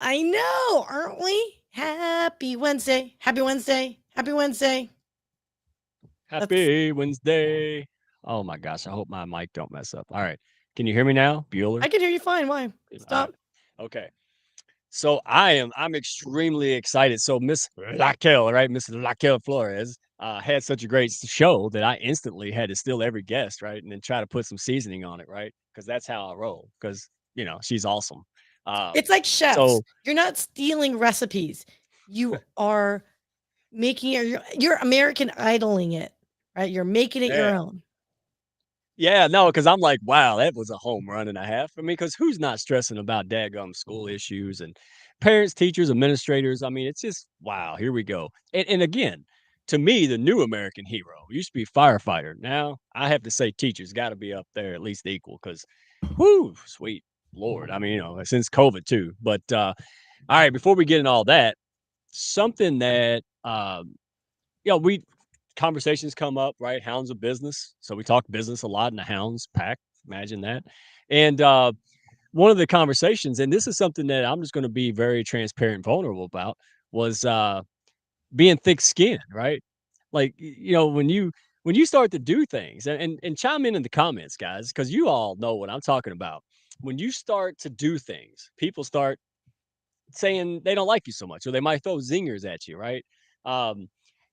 I know, aren't we? Happy Wednesday. Happy Wednesday. Happy Wednesday. That's Happy Wednesday. Oh my gosh, I hope my mic don't mess up. All right. Can you hear me now, Bueller? I can hear you fine. Why? All right. Stop. Okay. So I'm extremely excited. So Miss Raquel, right? Miss Raquel Flores had such a great show that I instantly had to steal every guest, right? And then try to put some seasoning on it, right? Because that's how I roll. Because she's awesome. Um, It's like chefs. so You're not stealing recipes. You are making it, you're American idling it, right? You're making it your yeah, own. Yeah, no, because I'm like, wow, that was a home run and a half. I mean, because who's not stressing about daggum school issues and parents, teachers, administrators? I mean, it's just wow. Here we go. And again, to me, the new American hero used to be firefighter. Now I have to say, teachers got to be up there at least equal. Because, whoo, sweet lord. I mean, since COVID too. But all right, before we get in all that, something that we conversations come up, right? Hounds of business. So we talk business a lot in the hounds pack. Imagine that. And one of the conversations, and this is something that I'm just going to be very transparent and vulnerable about, was being thick skinned, right? Like when you start to do things, and chime in the comments, guys, because you all know what I'm talking about. When you start to do things, people start saying they don't like you so much, or they might throw zingers at you, right? Um,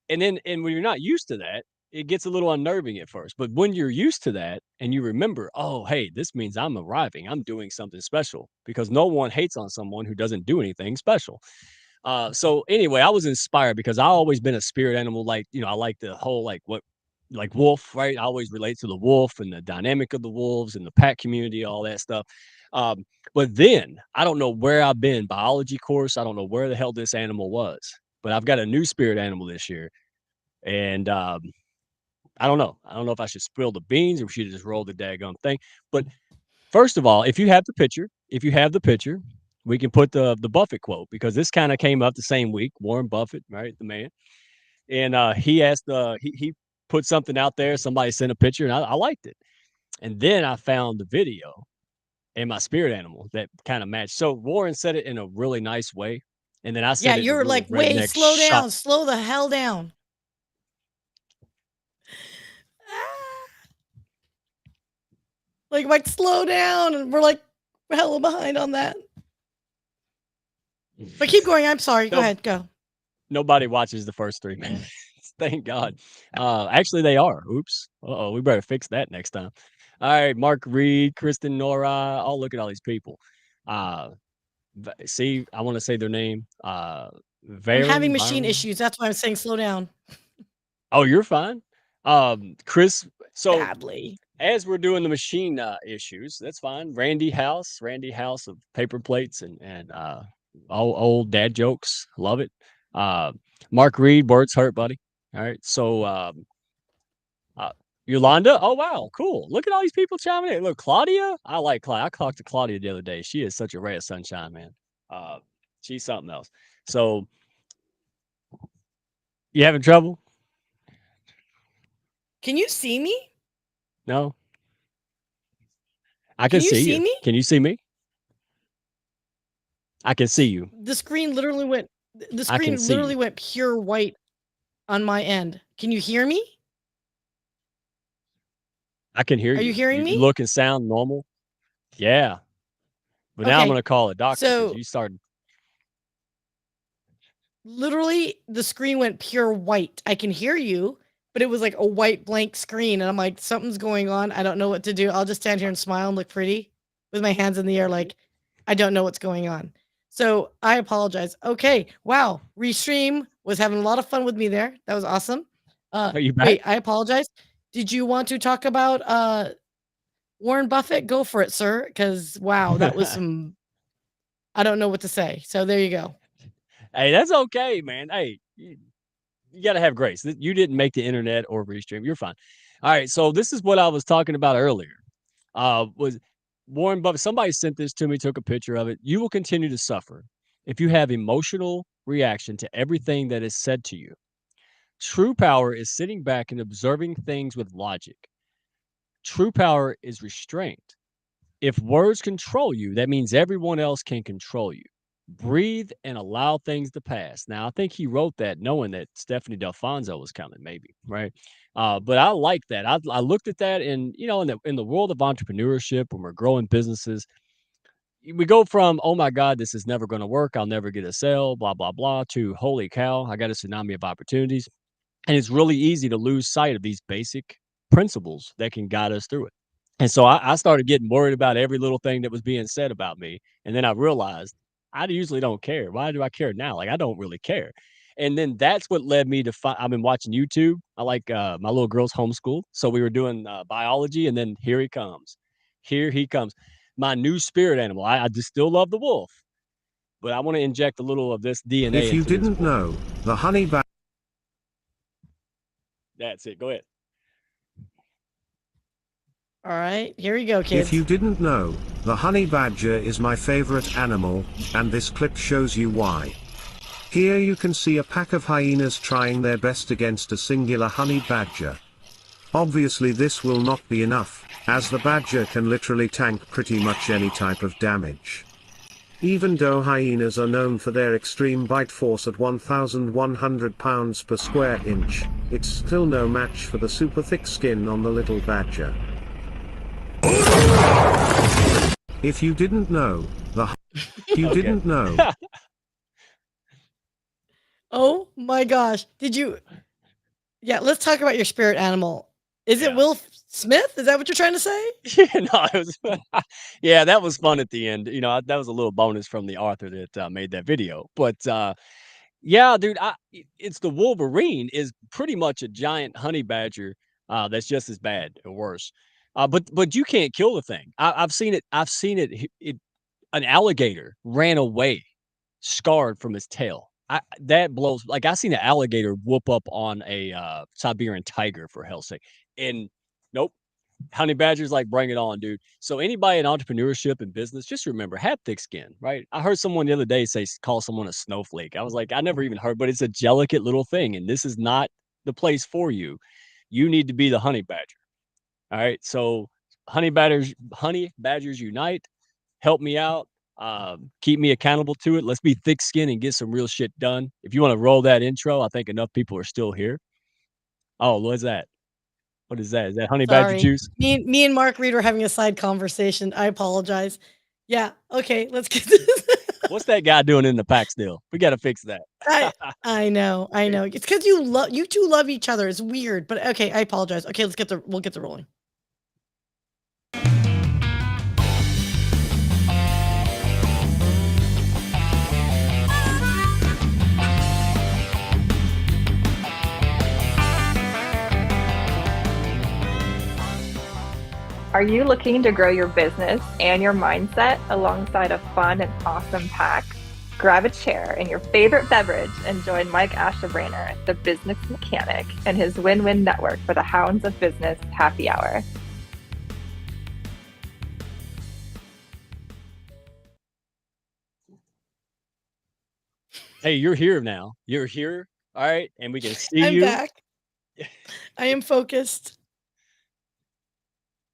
and when you're not used to that, it gets a little unnerving at first. But when you're used to that and you remember, oh, hey, this means I'm arriving, I'm doing something special because no one hates on someone who doesn't do anything special. So anyway, I was inspired because I always been a spirit animal. Like, I like the whole like wolf, right? I always relate to the wolf and the dynamic of the wolves and the pack community, all that stuff. Um, but then I don't know where I've been, biology course. I don't know where the hell this animal was, but I've got a new spirit animal this year. And I don't know. I don't know if I should spill the beans or we should just roll the daggone thing. But first of all, if you have the picture, we can put the Buffett quote because this kind of came up the same week. Warren Buffett, right, the man, and he asked, he put something out there. Somebody sent a picture, and I liked it. And then I found the video and my spirit animal that kind of matched. So Warren said it in a really nice way, and then I Yeah, said it in a you're really like, wait, redneck slow shop. down, slow the hell down. Ah, like slow down, and we're like hella behind on that. But keep going. I'm sorry. Go No, ahead. Go. nobody watches the first 3 minutes. Thank God. Actually, they are. Oops. Uh-oh, we better fix that next time. All right, Mark Reed, Kristen Nora. Oh, look at all these people. Uh, see, I want to say their name. I'm having Varen, machine Byron. issues. That's why I'm saying slow down Oh, you're fine. Chris. So badly. as we're doing the machine issues, that's fine. Randy House of paper plates and old dad jokes. Love it. Uh, Mark Reed, words hurt, buddy. All right. So uh, Yolanda. Oh wow, cool. Look at all these people chiming in. Look, Claudia. I like Claudia. I talked to Claudia the other day. She is such a ray of sunshine, man. Uh, she's something else. So you having trouble? Can you see me? No, I can Can you see see you. me? Can you see me? I can see you. The screen literally went. The I can screen see literally you. went pure white on my end. Can you hear me? I can hear Are you you. hearing You me? look and sound normal. Yeah, but now I'm Okay. gonna call a doctor because So you started. literally, the screen went pure white. I can hear you, but it was like a white blank screen, and I'm like, something's going on. I don't know what to do. I'll just stand here and smile and look pretty with my hands in the air, Mhm. like I don't know what's going on. So I apologize. Okay, wow, restream was having a lot of fun with me there. That was awesome. Are you back? Wait, I apologize. Did you want to talk about Warren Buffett? Go for it, sir. Because wow, that was some. I don't know what to say. So there you go. Hey, that's okay, man. Hey, you gotta have grace. You didn't make the internet or restream. You're fine. All right, so this is what I was talking about earlier. Was Warren Buffett? Somebody sent this to me, took a picture of it. You will continue to suffer if you have emotional reaction to everything that is said to you. True power is sitting back and observing things with logic. True power is restraint. If words control you, that means everyone else can control you. breathe and allow things to pass. Now, I think he wrote that knowing that Stephanie Dalfonzo was coming, maybe, right? But I like that. I looked at that, and in the world of entrepreneurship, when we're growing businesses, we go from "Oh my god, this is never going to work. I'll never get a sale," blah blah blah, to "Holy cow, I got a tsunami of opportunities." And it's really easy to lose sight of these basic principles that can guide us through it. And so I started getting worried about every little thing that was being said about me. And then I realized I usually don't care. Why do I care now? Like, I don't really care. And then that's what led me to I've been watching YouTube. I like my little girl's homeschooled. So we were doing biology, and then here he comes. Here he comes. My new spirit animal. I just still love the wolf, but I want to inject a little of this DNA If you into this didn't wolf. know, the honey badger. That's it. Go ahead. All right, here you go, If kids. you didn't know, the honey badger is my favorite animal, and this clip shows you why. Here you can see a pack of hyenas trying their best against a singular honey badger. Obviously this will not be enough, as the badger can literally tank pretty much any type of damage. Even though hyenas are known for their extreme bite force at 1,100 pounds per square inch, it's still no match for the super thick skin on the little badger. If you didn't know, you Okay. didn't know. Oh my gosh. Did you Yeah, let's talk about your spirit animal. Is it Yeah. Will Smith? Is that what you're trying to say? Yeah, no, it was yeah, that was fun at the end. That was a little bonus from the author that made that video. But yeah, dude, it's the Wolverine is pretty much a giant honey badger that's just as bad or worse. But you can't kill the thing. I've seen it. I've seen it. An alligator ran away, scarred from his tail. That blows. Like, I seen an alligator whoop up on a Siberian tiger, for hell's sake, and nope. Honey badgers, like, bring it on, dude. So anybody in entrepreneurship and business, just remember, have thick skin, right? I heard someone the other day call someone a snowflake. I was like, I never even heard, but it's a delicate little thing, and this is not the place for you. You need to be the honey badger. All right. So honey badgers unite. Help me out. Keep me accountable to it. Let's be thick skinned and get some real shit done. If you want to roll that intro, I think enough people are still here. Oh, what's that? What is that? Is that honey badger Sorry. juice? Me and Mark Reed were having a side conversation. I apologize. Yeah, okay, let's get this. What's that guy doing in the pack still? We got to fix that. I know, I know. It's because you two love each other. It's weird, but okay, I apologize. Okay, we'll get the rolling. Are you looking to grow your business and your mindset alongside a fun and awesome pack? Grab a chair and your favorite beverage and join Mike Ashebrainer, the business mechanic, and his win-win network for the Hounds of Business Happy Hour. Hey, you're here now. You're here. All right. And we can see I'm you. back. I am focused.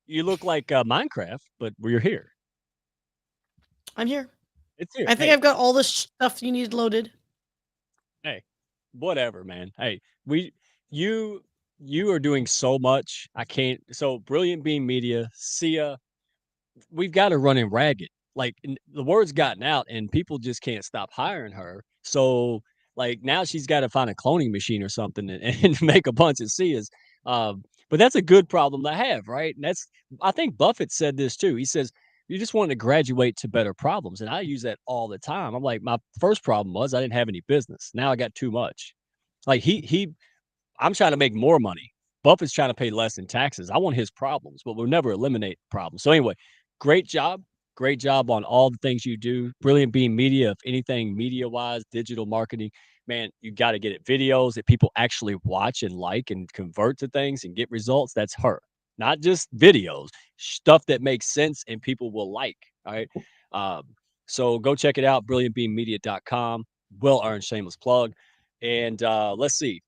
You look like Minecraft, but we're here. I'm here. It's here. I think Hey, I've got all the stuff you need loaded. hey, whatever, man. Hey, we, you, you are doing so much. I can't. So Brilliant Beam Media, Sia, we've got her running ragged. Like, the word's gotten out, and people just can't stop hiring her. So, like, now she's got to find a cloning machine or something and make a bunch of Sias. But that's a good problem to have, right? And I think Buffett said this too. He says, you just want to graduate to better problems. And I use that all the time. I'm like, my first problem was I didn't have any business. Now I got too much. Like, I'm trying to make more money. Buffett's trying to pay less in taxes. I want his problems, but we'll never eliminate problems. So anyway, great job. Great job on all the things you do. Brilliant Being Media, if anything media wise, digital marketing, man, you got to get it. Videos that people actually watch and like and convert to things and get results. That's her. Not just videos, stuff that makes sense and people will like. All right. Um, so go check it out, brilliantbeingmedia.com. Well earned shameless plug. And let's see.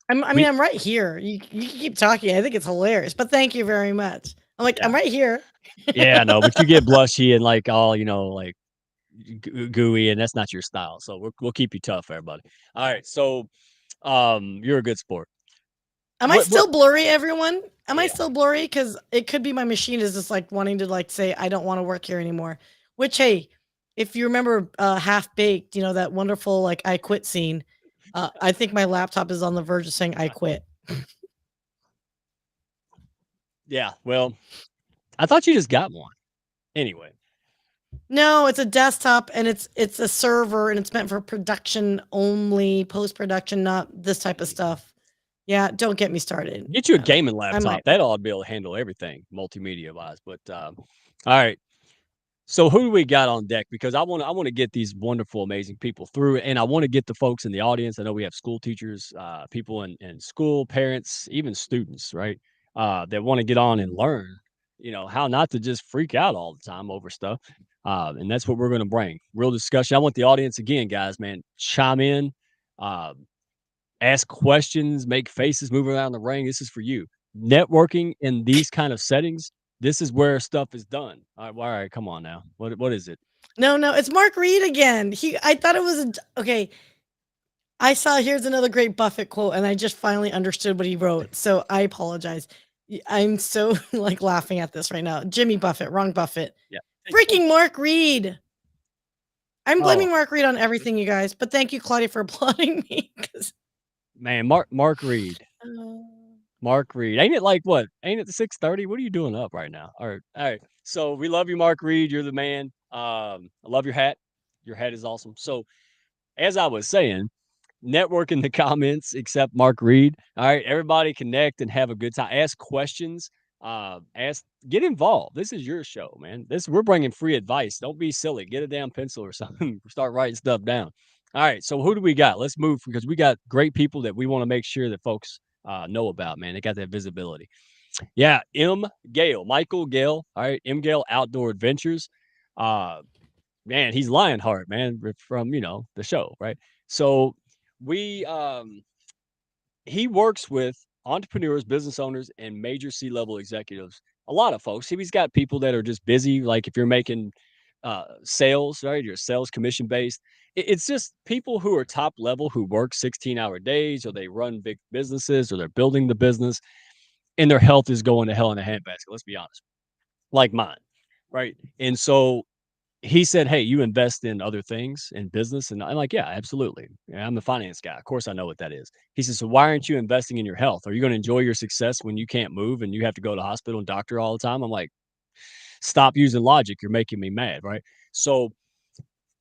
I'm right here. You can keep talking. I think it's hilarious, but thank you very much. I'm Yeah. right here. Yeah, I know, but you get blushy and like all, like gooey, and that's not your style. So we'll keep you tough, everybody. All right. So you're a good sport. Am I What? still blurry, everyone? Am I Yeah. still blurry? Because it could be my machine is just like wanting to like say I don't want to work here anymore. Which hey, if you remember Half Baked, you know that wonderful like I quit scene. I think my laptop is on the verge of saying I quit. Yeah. Well, I thought you just got one. Anyway. No, it's a desktop and it's a server and it's meant for production only, post production, not this type of stuff. Yeah, don't get me started. Get you a I gaming might. laptop. That ought to be able to handle everything multimedia wise. But all right. So who do we got on deck? Because I want to get these wonderful, amazing people through, and I want to get the folks in the audience. I know we have school teachers, people in school, parents, even students, right? That want to get on and learn, how not to just freak out all the time over stuff. And that's what we're going to bring. Real discussion. I want the audience again, guys, man, chime in, uh, ask questions, make faces, move around the ring. This is for you. Networking in these kind of settings, this is where stuff is done. All right, come on now. What is it? No, it's Mark Reed again. I thought it was okay. I saw here's another great Buffett quote, and I just finally understood what he wrote. So I apologize. I'm so like laughing at this right now. Jimmy Buffett, wrong Buffett. Yeah. Freaking Mark Reed. I'm blaming Oh, Mark Reed on everything, you guys. But thank you, Claudia, for applauding me. man, Mark Reed. Uh, Mark Reed. Ain't it like what? Ain't it the 6:30? What are you doing up right now? All right. So we love you, Mark Reed. You're the man. I love your hat. Your hat is awesome. So as I was saying, network in the comments except Mark Reed. All right, everybody connect and have a good time. Ask questions. Get involved. This is your show, man. We're bringing free advice. Don't be silly. Get a damn pencil or something. Start writing stuff down. All right, so who do we got? Let's move because we got great people that we want to make sure that folks know about. Man, they got that visibility. Yeah, Michael Gale. All right, M Gale Outdoor Adventures. Man, he's Lionheart, man, from the show, right? So we he works with entrepreneurs, business owners, and major C-level executives. A lot of folks. He's got people that are just busy. Like if you're making sales, right? You're sales commission based. It's just people who are top level who work 16-hour days, or they run big businesses, or they're building the business, and their health is going to hell in a handbasket. Let's be honest, like mine, right? And so he said, "Hey, you invest in other things in business?" And I'm like, "Yeah, absolutely. Yeah, I'm a finance guy. Of course I know what that is." He says, "So why aren't you investing in your health? Are you going to enjoy your success when you can't move and you have to go to hospital and doctor all the time?" I'm like, "Stop using logic. You're making me mad." Right. So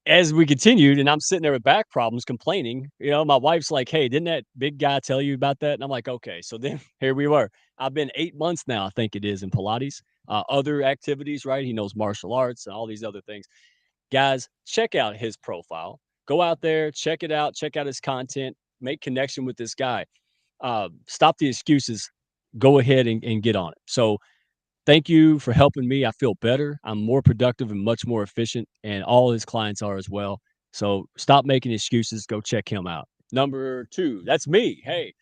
as we continued, and I'm sitting there with back problems complaining, my wife's like, "Hey, didn't that big guy tell you about that?" And I'm like, "Okay." So then here we were. I've been 8 months now, I think it is, in Pilates, other activities, right? He knows martial arts and all these other things. Guys, check out his profile. Go out there, check it out, check out his content, make connection with this guy. Stop the excuses. Go ahead and get on it. So thank you for helping me. I feel better. I'm more productive and much more efficient, and all his clients are as well. So stop making excuses. Go check him out. Number 2, that's me. Hey,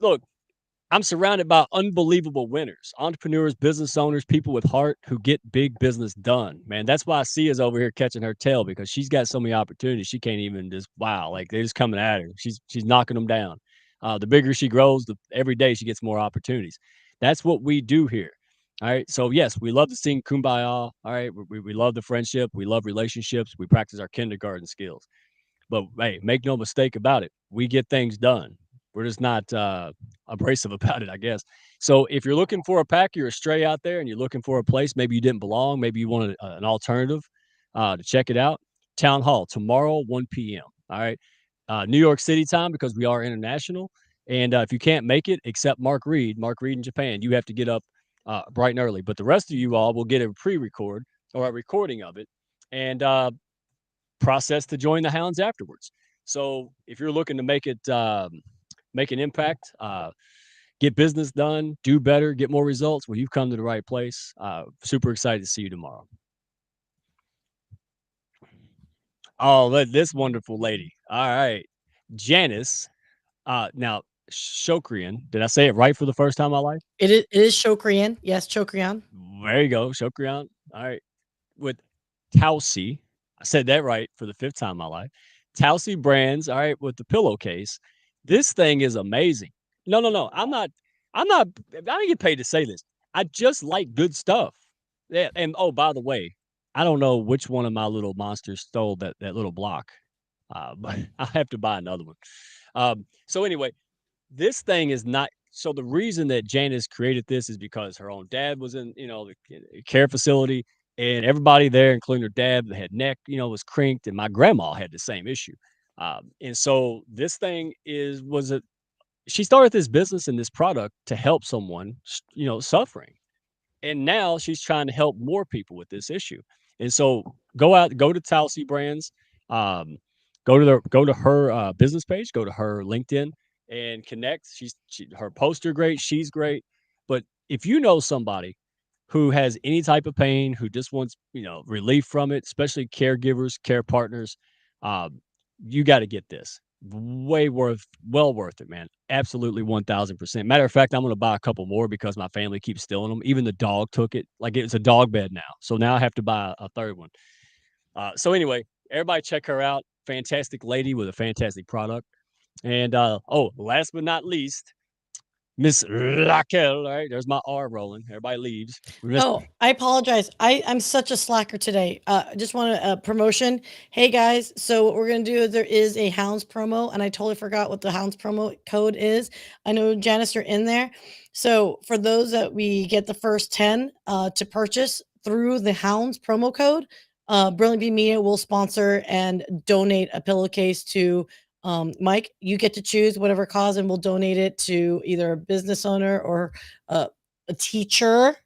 look, I'm surrounded by unbelievable winners, entrepreneurs, business owners, people with heart who get big business done. Man, that's why Sia's over here catching her tail, because she's got so many opportunities. She can't even just like they're just coming at her. She's knocking them down. The bigger she grows, every day she gets more opportunities. That's what we do here. All right. So yes, we love to sing Kumbaya. All right. We love the friendship. We love relationships. We practice our kindergarten skills. But hey, make no mistake about it. We get things done. We're just not abrasive about it, I guess. So if you're looking for a pack, you're a stray out there, and you're looking for a place, maybe you didn't belong, maybe you wanted an alternative to check it out. Town Hall tomorrow, 1 p.m. All right, New York City time, because we are international. And if you can't make it, except Mark Reed in Japan, you have to get up bright and early. But the rest of you all will get a pre-record or a recording of it, and process to join the Hounds afterwards. So if you're looking to make an impact, get business done, do better, get more results, well, you've come to the right place. Super excited to see you tomorrow. Oh, this wonderful lady. All right. Janice. Now, Shokrian. Did I say it right for the first time in my life? it is Shokrian. Yes, Shokrian. There you go. Shokrian. All right. With Tausi. I said that right for the 5th time in my life. Towsy Brands, all right, with the pillowcase. This thing is amazing. No, no, no. I didn't get paid to say this. I just like good stuff. Yeah, and oh, by the way, I don't know which one of my little monsters stole that little block. But I have to buy another one. So anyway, this thing is not so the reason that Janice created this is because her own dad was in, the care facility, and everybody there, including her dad, that had neck, was crinked, and my grandma had the same issue. And so this thing was a she started this business and this product to help someone, suffering. And now she's trying to help more people with this issue. And so go to Talcy Brands, um, go to her business page, go to her LinkedIn and connect. Her posts are great. She's great. But if you know somebody who has any type of pain, who just wants, relief from it, especially caregivers, care partners, um, you got to get this. Well worth it, man. Absolutely 1000%. Matter of fact, I'm going to buy a couple more because my family keeps stealing them. Even the dog took it. Like it's a dog bed now. So now I have to buy a third one. So anyway, everybody check her out. Fantastic lady with a fantastic product. And last but not least, Miss Raquel. All right, there's my R rolling. Everybody leaves. Oh, I apologize. I'm such a slacker today. I just want a promotion. Hey guys, so what we're gonna do is there is a Hounds promo, and I totally forgot what the Hounds promo code is. I know Janice, you're in there. So for those that we get the first 10 to purchase through the Hounds promo code, Brilliant Bee Media will sponsor and donate a pillowcase to Mike. You get to choose whatever cause, and we'll donate it to either a business owner or a teacher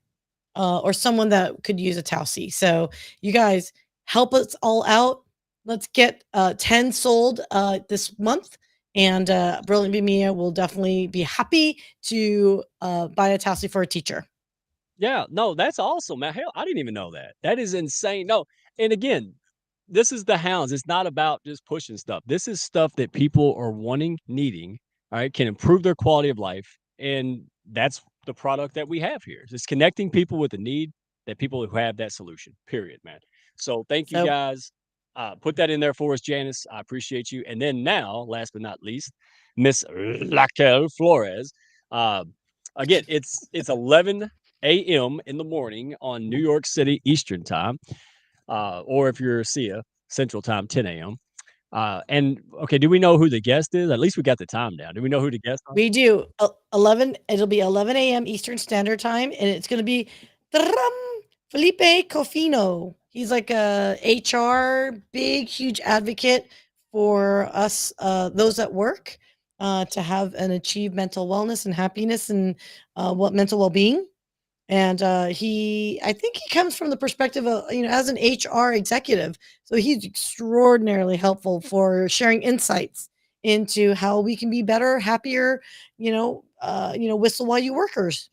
or someone that could use a Tausi. So you guys help us all out. Let's get 10 sold this month. And Brilliant Bee Media will definitely be happy to buy a Tausi for a teacher. Yeah, no, that's awesome, man. Hell, I didn't even know that. That is insane. No, and again, this is the Hounds. It's not about just pushing stuff. This is stuff that people are wanting, needing, all right, can improve their quality of life. And that's the product that we have here. It's connecting people with the need that people who have that solution, period, man. So thank you So guys. Put that in there for us, Janice. I appreciate you. And then now, last but not least, Miss Raquel Flores. Uh, again, it's 11 a.m. in the morning on New York City Eastern Time, or if you're Sia Central Time, 10 a.m. And okay, do we know who the guest is? At least we got the time down. Do we know who the guest is? we do 11. It'll be 11 a.m. Eastern Standard Time, and it's going to be Felipe Cofino. He's like a HR big, huge advocate for us, those at work, to have and achieve mental wellness and happiness and what mental well-being. And I think he comes from the perspective of, as an HR executive. So he's extraordinarily helpful for sharing insights into how we can be better, happier, whistle while you workers.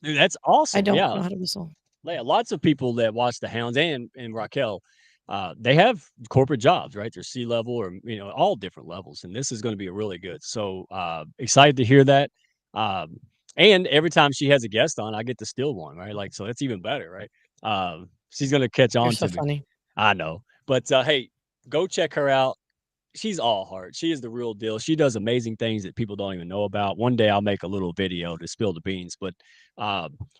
Dude, that's I awesome. don't Yeah. know how to whistle. Yeah, lots of people that watch the Hounds and Raquel, they have corporate jobs, right? They're C-level or all different levels, and this is going to be really good. So excited to hear that. Um, and every time she has a guest on, I get to steal one, right? Like so, that's even better, right? She's going to catch You're on so to me. funny. I know, but hey, go check her out. She's all heart. She is the real deal. She does amazing things that people don't even know about. One day I'll make a little video to spill the beans, but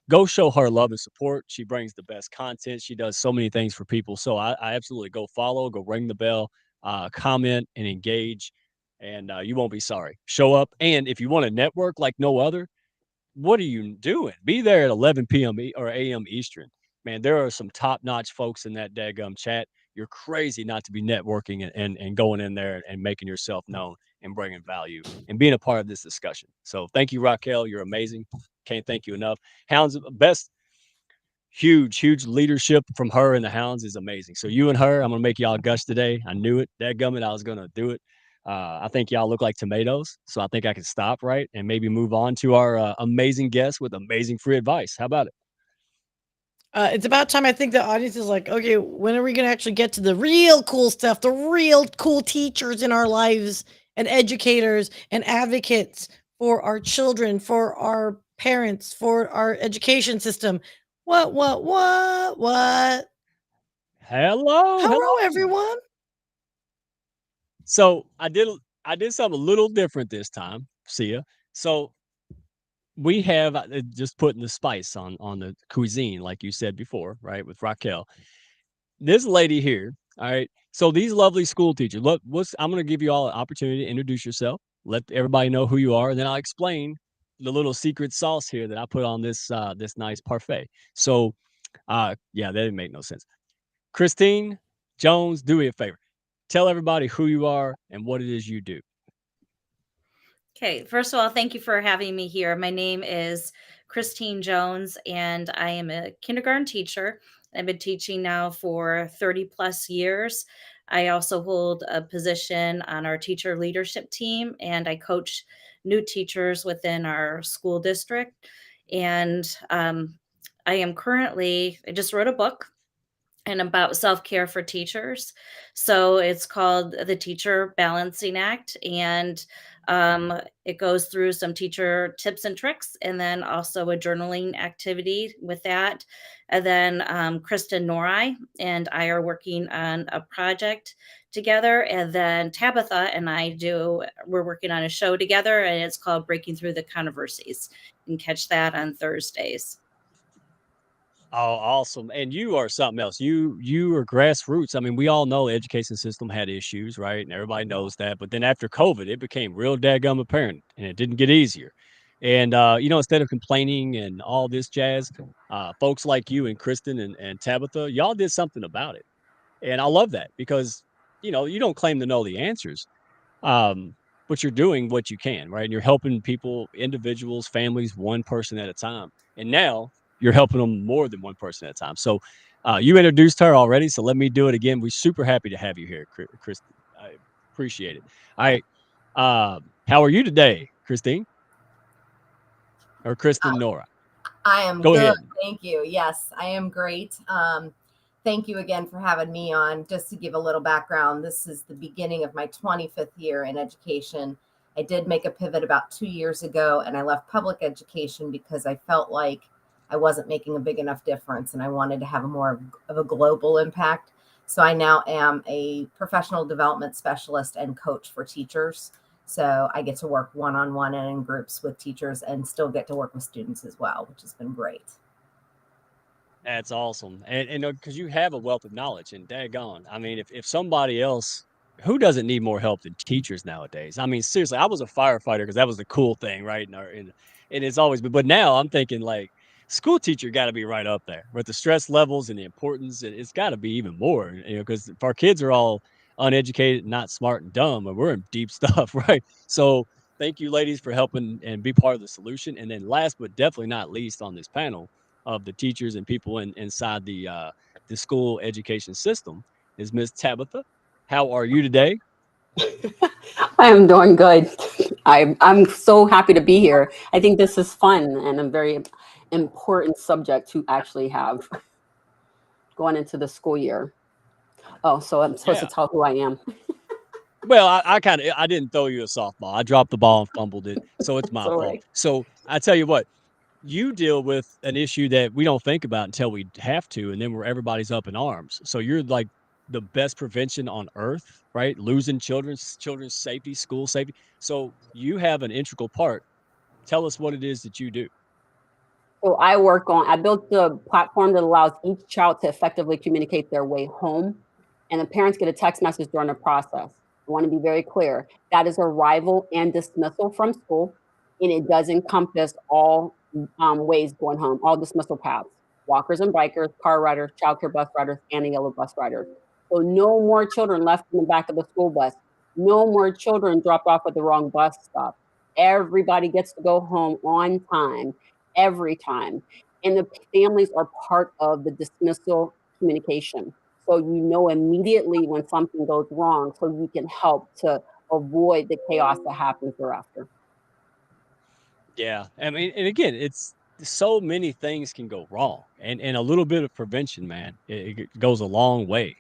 go show her love and support. She brings the best content. She does so many things for people. So I absolutely go follow, go ring the bell, comment and engage, and you won't be sorry. Show up. And if you want to network like no other, what are you doing? Be there at 11 p.m. Or a.m. Eastern. Man, there are some top-notch folks in that daggum chat. You're crazy not to be networking and going in there and making yourself known and bringing value and being a part of this discussion. So thank you, Raquel. You're amazing. Can't thank you enough. Hounds, best huge leadership from her and the Hounds is amazing. So you and her, I'm gonna make y'all gush today. I knew it. Dadgummit, I was gonna do it. I think y'all look like tomatoes, so I think I can stop right and maybe move on to our amazing guest with amazing free advice. How about it? It's about time. I think the audience is like, okay, when are we going to actually get to the real cool stuff, the real cool teachers in our lives and educators and advocates for our children, for our parents, for our education system? What? Hello, Hello, everyone. So I did something a little different this time, Sia. So we have just putting the spice on the cuisine, like you said before, right? With Raquel, this lady here. All right. So these lovely school teachers. Look, I'm going to give you all an opportunity to introduce yourself. Let everybody know who you are, and then I'll explain the little secret sauce here that I put on this nice parfait. So, yeah, that didn't make no sense. Christine Jones, do me a favor. Tell everybody who you are and what it is you do. Okay, first of all, thank you for having me here. My name is Christine Jones, and I am a kindergarten teacher. I've been teaching now for 30 plus years. I also hold a position on our teacher leadership team, and I coach new teachers within our school district. And I just wrote a book and about self-care for teachers. So it's called the Teacher Balancing Act, and it goes through some teacher tips and tricks, and then also a journaling activity with that. And then Kristen Nori and I are working on a project together, and then Tabitha and we're working on a show together, and it's called Breaking Through the Controversies. You can catch that on Thursdays. Oh, awesome. And you are something else. You are grassroots. I mean, we all know the education system had issues, right? And everybody knows that. But then after COVID, it became real daggum apparent and it didn't get easier. And instead of complaining and all this jazz, folks like you and Kristen and Tabitha, y'all did something about it. And I love that because, you don't claim to know the answers. But you're doing what you can, right? And you're helping people, individuals, families, one person at a time. And now you're helping them more than one person at a time. So you introduced her already, so let me do it again. We're super happy to have you here, Kristen. I appreciate it. All right. How are you today, Christine? Or Kristen Nora? I am Go good. ahead. Thank you. Yes, I am great. Thank you again for having me on. Just to give a little background, this is the beginning of my 25th year in education. I did make a pivot about 2 years ago, and I left public education because I felt like I wasn't making a big enough difference, and I wanted to have a more of a global impact. So I now am a professional development specialist and coach for teachers. So I get to work one-on-one and in groups with teachers and still get to work with students as well, which has been great. That's awesome. And because you have a wealth of knowledge and daggone. I mean, if somebody else who doesn't need more help than teachers nowadays? I mean, seriously, I was a firefighter because that was the cool thing, right? And it's always but now I'm thinking like school teacher got to be right up there with the stress levels and the importance. It's got to be even more, because if our kids are all uneducated, not smart and dumb, and we're in deep stuff, right? So thank you, ladies, for helping and be part of the solution. And then last but definitely not least on this panel of the teachers and people inside the school education system is Miss Tabitha. How are you today? I am doing good. I'm so happy to be here. I think this is fun and a very important subject to actually have going into the school year. Oh, so I'm supposed to tell who I am. Well, I didn't throw you a softball. I dropped the ball and fumbled it, so it's my All fault. right. So I tell you what, you deal with an issue that we don't think about until we have to, and then where everybody's up in arms. So you're like the best prevention on earth, right? Losing children's safety, school safety. So you have an integral part. Tell us what it is that you do. So I built the platform that allows each child to effectively communicate their way home, and the parents get a text message during the process. I want to be very clear. That is arrival and dismissal from school, and it does encompass all ways going home, all dismissal paths, walkers and bikers, car riders, childcare bus riders, and the yellow bus riders. So no more children left in the back of the school bus. No more children dropped off at the wrong bus stop. Everybody gets to go home on time, every time. And the families are part of the dismissal communication. So you know immediately when something goes wrong, so you can help to avoid the chaos that happens thereafter. Yeah. I mean, and again, it's so many things can go wrong. And a little bit of prevention, man, it goes a long way,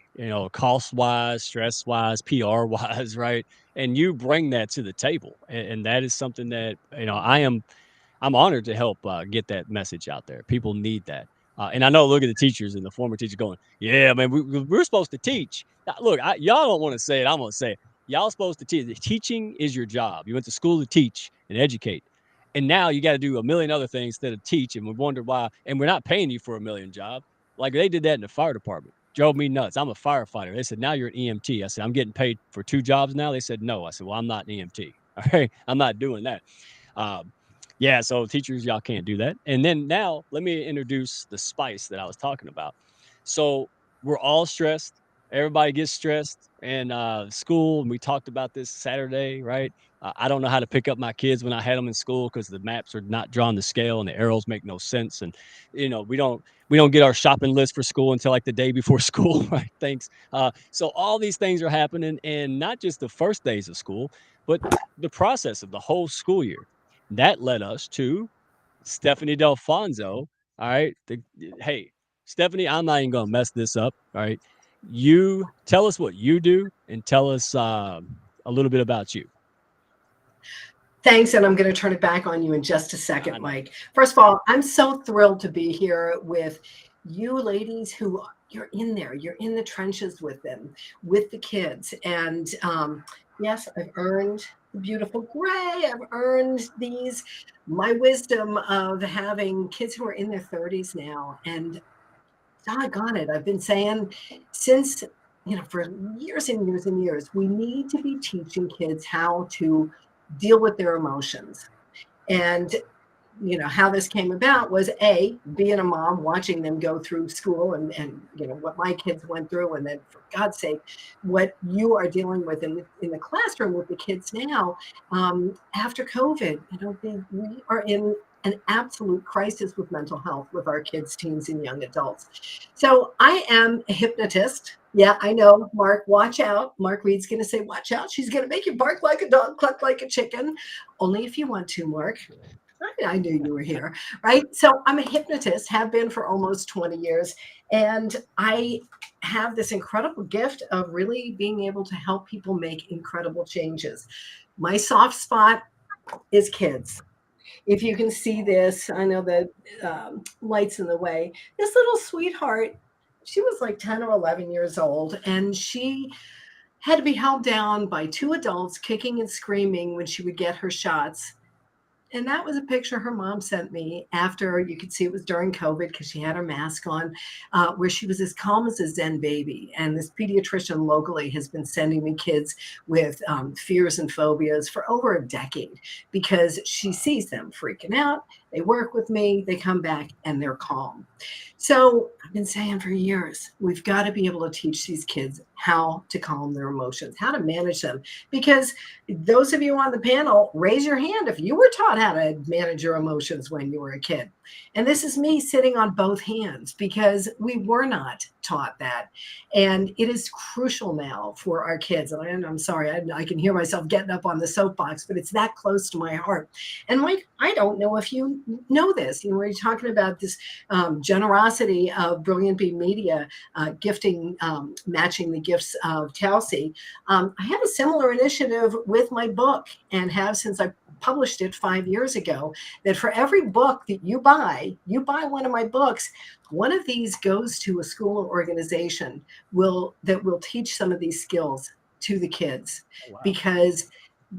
cost wise, stress wise, PR wise, right? And you bring that to the table. And that is something that, I'm honored to help get that message out there. People need that. And I know, look at the teachers and the former teachers going, yeah, man, we're supposed to teach. Now, look, y'all don't want to say it. I'm going to say it. Y'all supposed to teach. Teaching is your job. You went to school to teach and educate. And now you got to do a million other things instead of teach. And we wonder why. And we're not paying you for a million jobs. Like they did that in the fire department. Drove me nuts. I'm a firefighter. They said, now you're an EMT. I said, I'm getting paid for 2 jobs now. They said, no. I said, well, I'm not an EMT. All right. I'm not doing that. Yeah, so teachers, y'all can't do that. And then now let me introduce the spice that I was talking about. So we're all stressed. Everybody gets stressed in school. And we talked about this Saturday, right? I don't know how to pick up my kids when I had them in school because the maps are not drawn to scale and the arrows make no sense. And we don't get our shopping list for school until like the day before school, right? Thanks. So all these things are happening, and not just the first days of school, but the process of the whole school year. That led us to Stephanie Dalfonzo. All right. Hey, Stephanie, I'm not even going to mess this up. All right. You tell us what you do and tell us a little bit about you. Thanks, and I'm going to turn it back on you in just a second, Mike. First of all, I'm so thrilled to be here with you ladies who you're in there. You're in the trenches with them, with the kids. And yes, I've earned the beautiful gray. I've earned my wisdom of having kids who are in their 30s now. And doggone it, I've been saying since, for years and years and years, we need to be teaching kids how to deal with their emotions. And how this came about was being a mom, watching them go through school and what my kids went through, and then for God's sake, what you are dealing with in the classroom with the kids now after COVID. We are in an absolute crisis with mental health with our kids, teens, and young adults. So I am a hypnotist. Yeah, I know, Mark, watch out. Mark Reed's going to say, watch out. She's going to make you bark like a dog, cluck like a chicken. Only if you want to, Mark. I knew you were here, right? So I'm a hypnotist, have been for almost 20 years. And I have this incredible gift of really being able to help people make incredible changes. My soft spot is kids. If you can see this, I know the light's in the way. This little sweetheart, she was like 10 or 11 years old, and she had to be held down by 2 adults kicking and screaming when she would get her shots. And that was a picture her mom sent me after, you could see it was during COVID because she had her mask on, where she was as calm as a Zen baby. And this pediatrician locally has been sending me kids with fears and phobias for over a decade because she sees them freaking out. They work with me, they come back, and they're calm. So I've been saying for years, we've got to be able to teach these kids how to calm their emotions, how to manage them. Because those of you on the panel, raise your hand if you were taught how to manage your emotions when you were a kid. And this is me sitting on both hands because we were not taught that. And it is crucial now for our kids. And I'm sorry, I can hear myself getting up on the soapbox, but it's that close to my heart. And Mike, I don't know if you know this. We're talking about this generosity of Brilliant Bee Media gifting, matching the gifts of Chelsea. I have a similar initiative with my book and have since I published it 5 years ago, that for every book that you buy one of my books, one of these goes to a school or organization that will teach some of these skills to the kids. Oh, wow. Because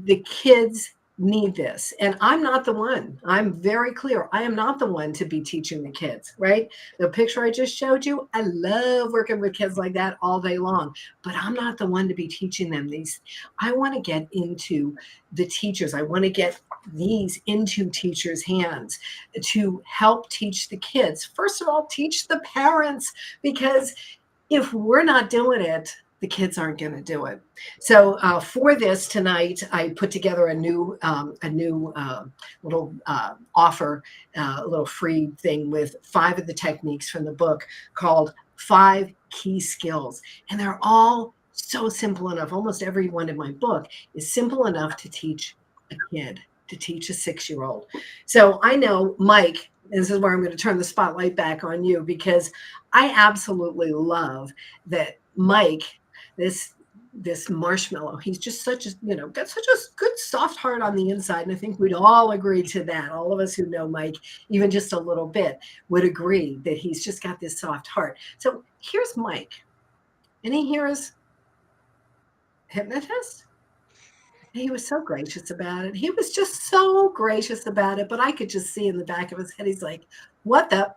the kids need this. And I'm not the one. I'm very clear. I am not the one to be teaching the kids, right? The picture I just showed you, I love working with kids like that all day long, but I'm not the one to be teaching them these. I want to get into the teachers. I want to get these into teachers' hands to help teach the kids. First of all, teach the parents, because if we're not doing it, the kids aren't going to do it. So for this tonight, I put together a new little offer, a little free thing with 5 of the techniques from the book called 5 Key Skills. And they're all so simple enough. Almost every one in my book is simple enough to teach a kid, to teach a 6-year-old. So I know, Mike, this is where I'm going to turn the spotlight back on you, because I absolutely love that Mike, this this marshmallow. He's just such a, got such a good soft heart on the inside. And I think we'd all agree to that. All of us who know Mike, even just a little bit, would agree that he's just got this soft heart. So here's Mike. And here's Hypnotist. He was so gracious about it. He was just so gracious about it. But I could just see in the back of his head, he's like, what the?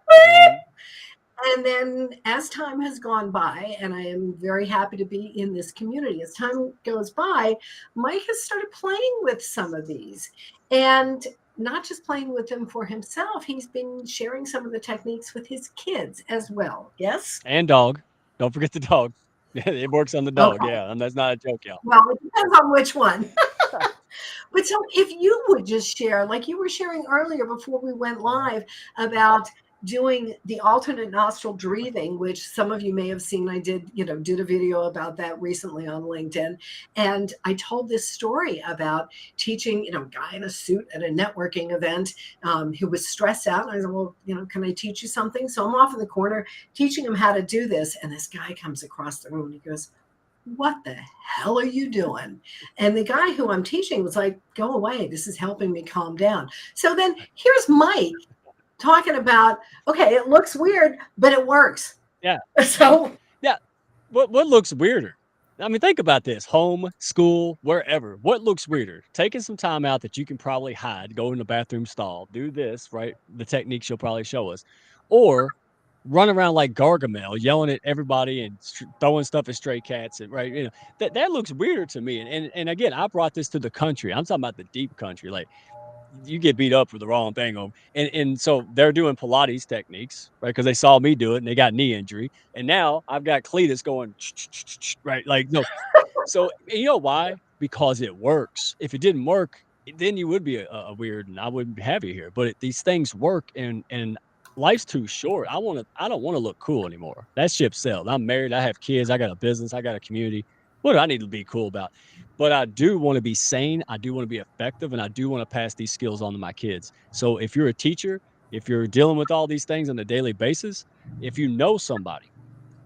And then as time has gone by, and I am very happy to be in this community, as time goes by, Mike has started playing with some of these. And not just playing with them for himself, he's been sharing some of the techniques with his kids as well. Yes? And dog. Don't forget the dog. It works on the dog. Okay. Yeah. And that's not a joke, y'all. Well, it depends on which one. But so if you would just share, like you were sharing earlier before we went live, about doing the alternate nostril breathing, which some of you may have seen. I did a video about that recently on LinkedIn. And I told this story about teaching, a guy in a suit at a networking event who was stressed out. And I said, well, can I teach you something? So I'm off in the corner teaching him how to do this. And this guy comes across the room and he goes, what the hell are you doing? And the guy who I'm teaching was like, go away. This is helping me calm down. So then here's Mike talking about, okay, it looks weird, but it works. Yeah. So yeah. What looks weirder? I mean, think about this. Home, school, wherever. What looks weirder? Taking some time out that you can probably hide, go in the bathroom stall, do this, right? The techniques you'll probably show us. Or run around like Gargamel, yelling at everybody and throwing stuff at stray cats, and right, that looks weirder to me. And again, I brought this to the country. I'm talking about the deep country. Like you get beat up for the wrong thing, and so they're doing Pilates techniques, right? Because they saw me do it and they got knee injury, and now I've got Cletus going right, like no. So you know why? Because it works. If it didn't work, then you would be a weird, and I wouldn't have you here. But these things work, and life's too short. I don't want to look cool anymore. That ship sailed. I'm married. I have kids. I got a business. I got a community. What do I need to be cool about? But I do want to be sane. I do want to be effective, and I do want to pass these skills on to my kids. So if you're a teacher, if you're dealing with all these things on a daily basis, if you know somebody,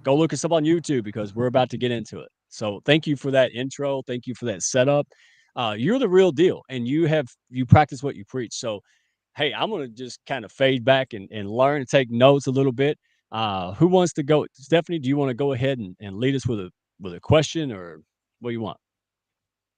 go look us up on YouTube because we're about to get into it. So thank you for that intro. Thank you for that setup. You're the real deal, and you practice what you preach. So hey, I'm going to just kind of fade back and learn and take notes a little bit. Who wants to go? Stephanie, do you want to go ahead and lead us with a question, or what do you want?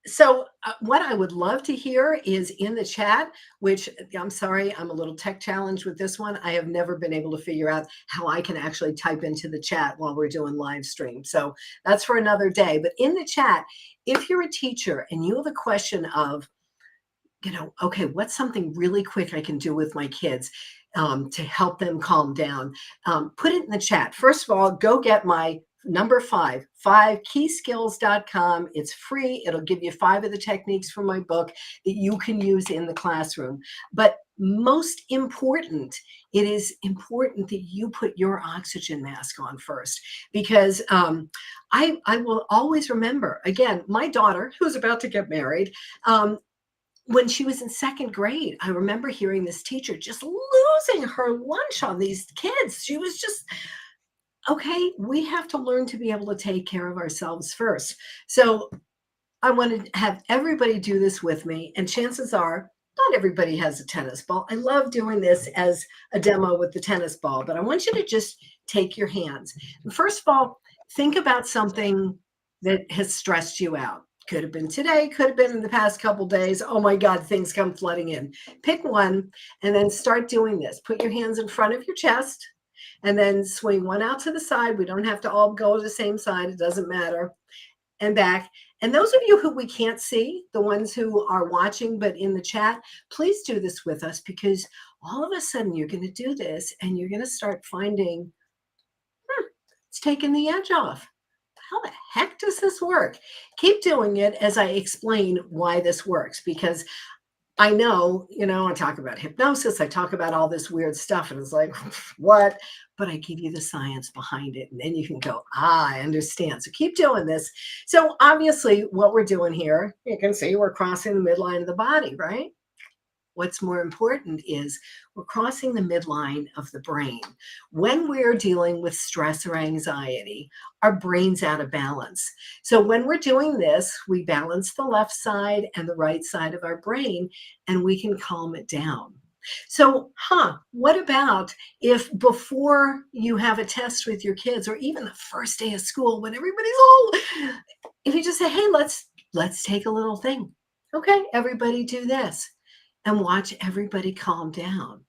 So what I would love to hear is in the chat, which I'm sorry, I'm a little tech challenged with this one. I have never been able to figure out how I can actually type into the chat while we're doing live stream. So that's for another day. But in the chat, if you're a teacher and you have a question of, okay, what's something really quick I can do with my kids to help them calm down? Put it in the chat. First of all, go get my number 5keykeyskills.com. It's free. It'll give you 5 of the techniques from my book that you can use in the classroom. But most important, it is important that you put your oxygen mask on first, because I will always remember, again, my daughter, who's about to get married, when she was in 2nd grade, I remember hearing this teacher just losing her lunch on these kids. She was just, okay, we have to learn to be able to take care of ourselves first. So I want to have everybody do this with me. And chances are, not everybody has a tennis ball. I love doing this as a demo with the tennis ball, but I want you to just take your hands. First of all, think about something that has stressed you out. Could have been today, could have been in the past couple days. Oh my God, things come flooding in. Pick one and then start doing this. Put your hands in front of your chest and then swing one out to the side. We don't have to all go to the same side. It doesn't matter. And back. And those of you who we can't see, the ones who are watching but in the chat, please do this with us, because all of a sudden you're going to do this and you're going to start finding, it's taking the edge off. How the heck does this work? Keep doing it as I explain why this works, because I know, I talk about hypnosis, I talk about all this weird stuff, and it's like, what? But I give you the science behind it, and then you can go, I understand. So keep doing this. So obviously what we're doing here, you can see we're crossing the midline of the body, right? What's more important is we're crossing the midline of the brain. When we're dealing with stress or anxiety, our brain's out of balance. So when we're doing this, we balance the left side and the right side of our brain, and we can calm it down. So, what about if before you have a test with your kids, or even the first day of school when everybody's all, if you just say, hey, let's take a little thing. Okay, everybody do this, and watch everybody calm down.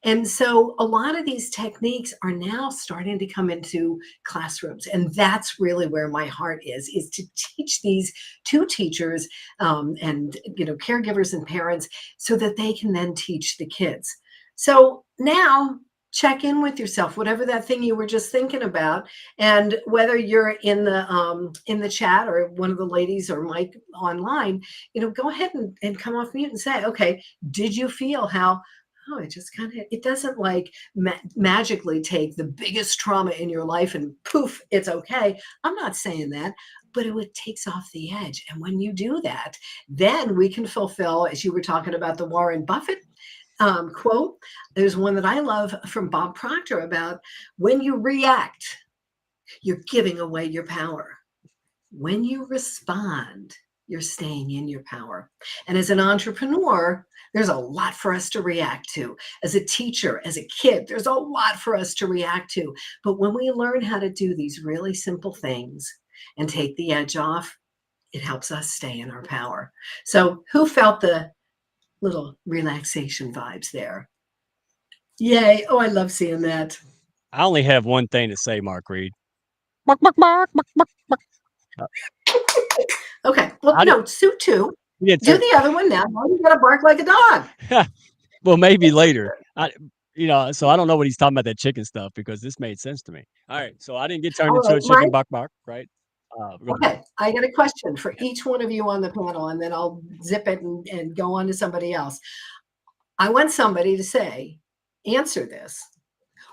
And so a lot of these techniques are now starting to come into classrooms. And that's really where my heart is to teach these to teachers and caregivers and parents so that they can then teach the kids. So now check in with yourself, whatever that thing you were just thinking about, and whether you're in the chat or one of the ladies or Mike online, go ahead and come off mute and say, okay, did you feel how, oh, it just kind of, it doesn't like magically take the biggest trauma in your life and poof, it's okay. I'm not saying that, but it takes off the edge. And when you do that, then we can fulfill, as you were talking about the Warren Buffett quote. There's one that I love from Bob Proctor about when you react, you're giving away your power. When you respond, you're staying in your power. And as an entrepreneur, there's a lot for us to react to. As a teacher, as a kid, there's a lot for us to react to. But when we learn how to do these really simple things and take the edge off, it helps us stay in our power. So who felt the little relaxation vibes there? Yay. Oh, I love seeing that. I only have one thing to say, Mark Reed. Bark, bark, bark, bark, bark, bark. Okay. Well, no, Sue too. Do the other one now. Now you gotta bark like a dog. Well, maybe later. So I don't know what he's talking about, that chicken stuff, because this made sense to me. All right. So I didn't get turned into a chicken, bark, bark, right? Okay. I got a question for each one of you on the panel, and then I'll zip it and go on to somebody else. I want somebody to say, answer this.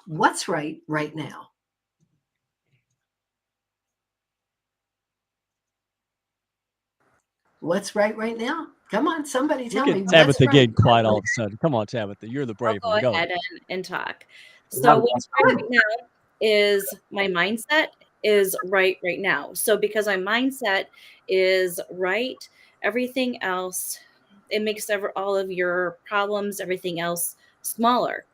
What's right now? What's right now? Come on, somebody tell me. Tabitha getting quiet all of a sudden. Come on, Tabitha. You're the brave one. Go ahead and talk. So what's right now is my mindset is right now. So because my mindset is right, everything else, it makes all of your problems, everything else smaller.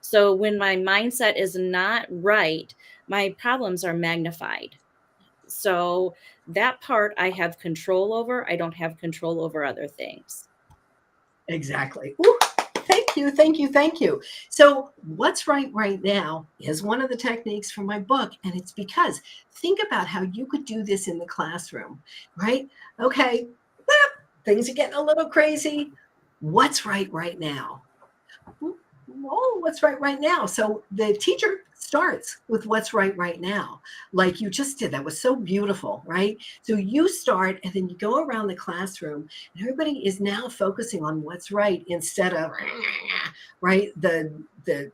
So when my mindset is not right, my problems are magnified. So that part I have control over. I don't have control over other things. Exactly. Ooh, thank you. So what's right now is one of the techniques from my book. And it's because think about how you could do this in the classroom, right? Okay, things are getting a little crazy. What's right now? Oh, what's right now? So the teacher starts with what's right now, like you just did. That was so beautiful, right? So you start and then you go around the classroom and everybody is now focusing on what's right instead of right the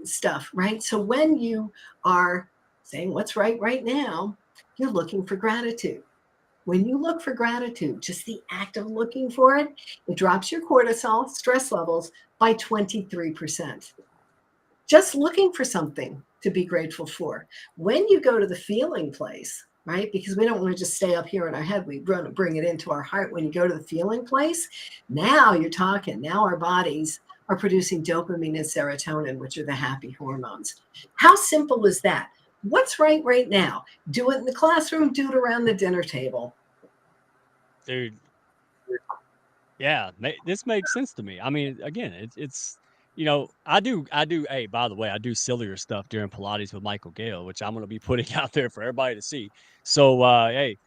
stuff, right? So when you are saying what's right now, you're looking for gratitude. When you look for gratitude, just the act of looking for it, it drops your cortisol, stress levels by 23%. Just looking for something to be grateful for. When you go to the feeling place, right? Because we don't want to just stay up here in our head. We want to bring it into our heart. When you go to the feeling place, now you're talking. Now our bodies are producing dopamine and serotonin, which are the happy hormones. How simple is that? What's right now? Do it in the classroom, do it around the dinner table. Dude. Yeah, this makes sense to me. I mean, again, it's I do, hey, by the way, I do sillier stuff during Pilates with Michael Gale, which I'm going to be putting out there for everybody to see. So, hey,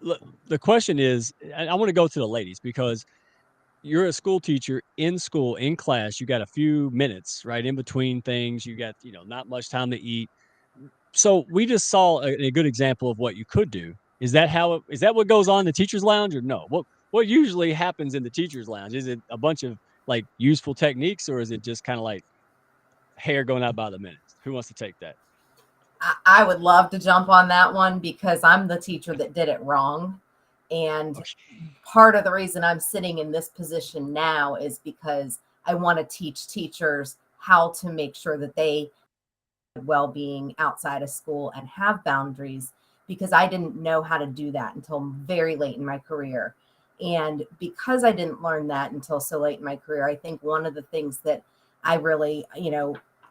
look, the question is, and I want to go to the ladies, because you're a school teacher in school, in class, you got a few minutes, right, in between things. You got, not much time to eat. So we just saw a good example of what you could do. Is that what goes on in the teacher's lounge, or no? What usually happens in the teacher's lounge? Is it a bunch of like useful techniques, or is it just kind of like hair going out by the minute? Who wants to take that? I would love to jump on that one because I'm the teacher that did it wrong. And part of the reason I'm sitting in this position now is because I want to teach teachers how to make sure that they well-being outside of school and have boundaries, because I didn't know how to do that until very late in my career. And because I didn't learn that until so late in my career, I think one of the things that I really,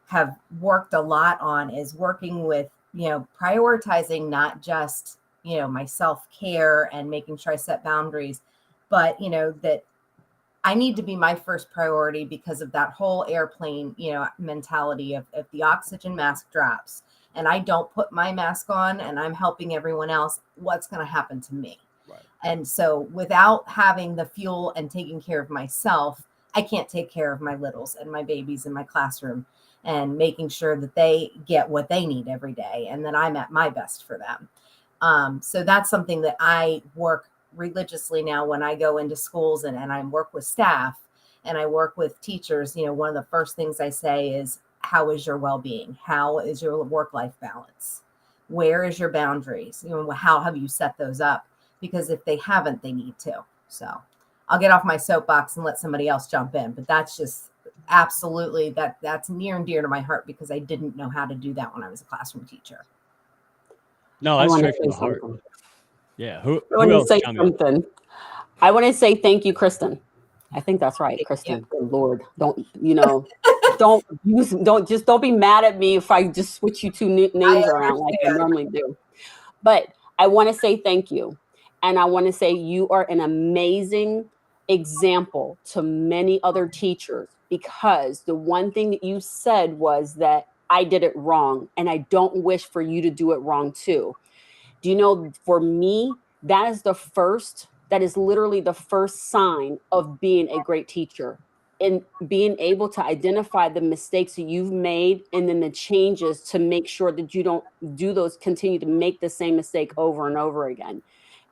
have worked a lot on is working with, prioritizing not just, my self-care and making sure I set boundaries, but, that I need to be my first priority because of that whole airplane, mentality of if the oxygen mask drops and I don't put my mask on and I'm helping everyone else, what's going to happen to me? Right. And so without having the fuel and taking care of myself, I can't take care of my littles and my babies in my classroom and making sure that they get what they need every day and that I'm at my best for them. So that's something that I work religiously now when I go into schools and I work with staff and I work with teachers. One of the first things I say is, how is your well-being? How is your work-life balance? Where is your boundaries? How have you set those up? Because if they haven't, they need to. So I'll get off my soapbox and let somebody else jump in, but that's just absolutely that's near and dear to my heart because I didn't know how to do that when I was a classroom teacher. No, I that's want to straight from say the heart. something. Yeah. I Who want to else? say Chime in. something. I want to say thank you, Kristen. I think that's right, Thank Kristen. you. Good Lord, don't don't be mad at me if I just switch you two names around like I understand. normally do. But I want to say thank you, and I want to say you are an amazing example to many other teachers, because the one thing that you said was that I did it wrong, and I don't wish for you to do it wrong too. Do you know, for me, that is literally the first sign of being a great teacher, and being able to identify the mistakes that you've made and then the changes to make sure that you don't continue to make the same mistake over and over again.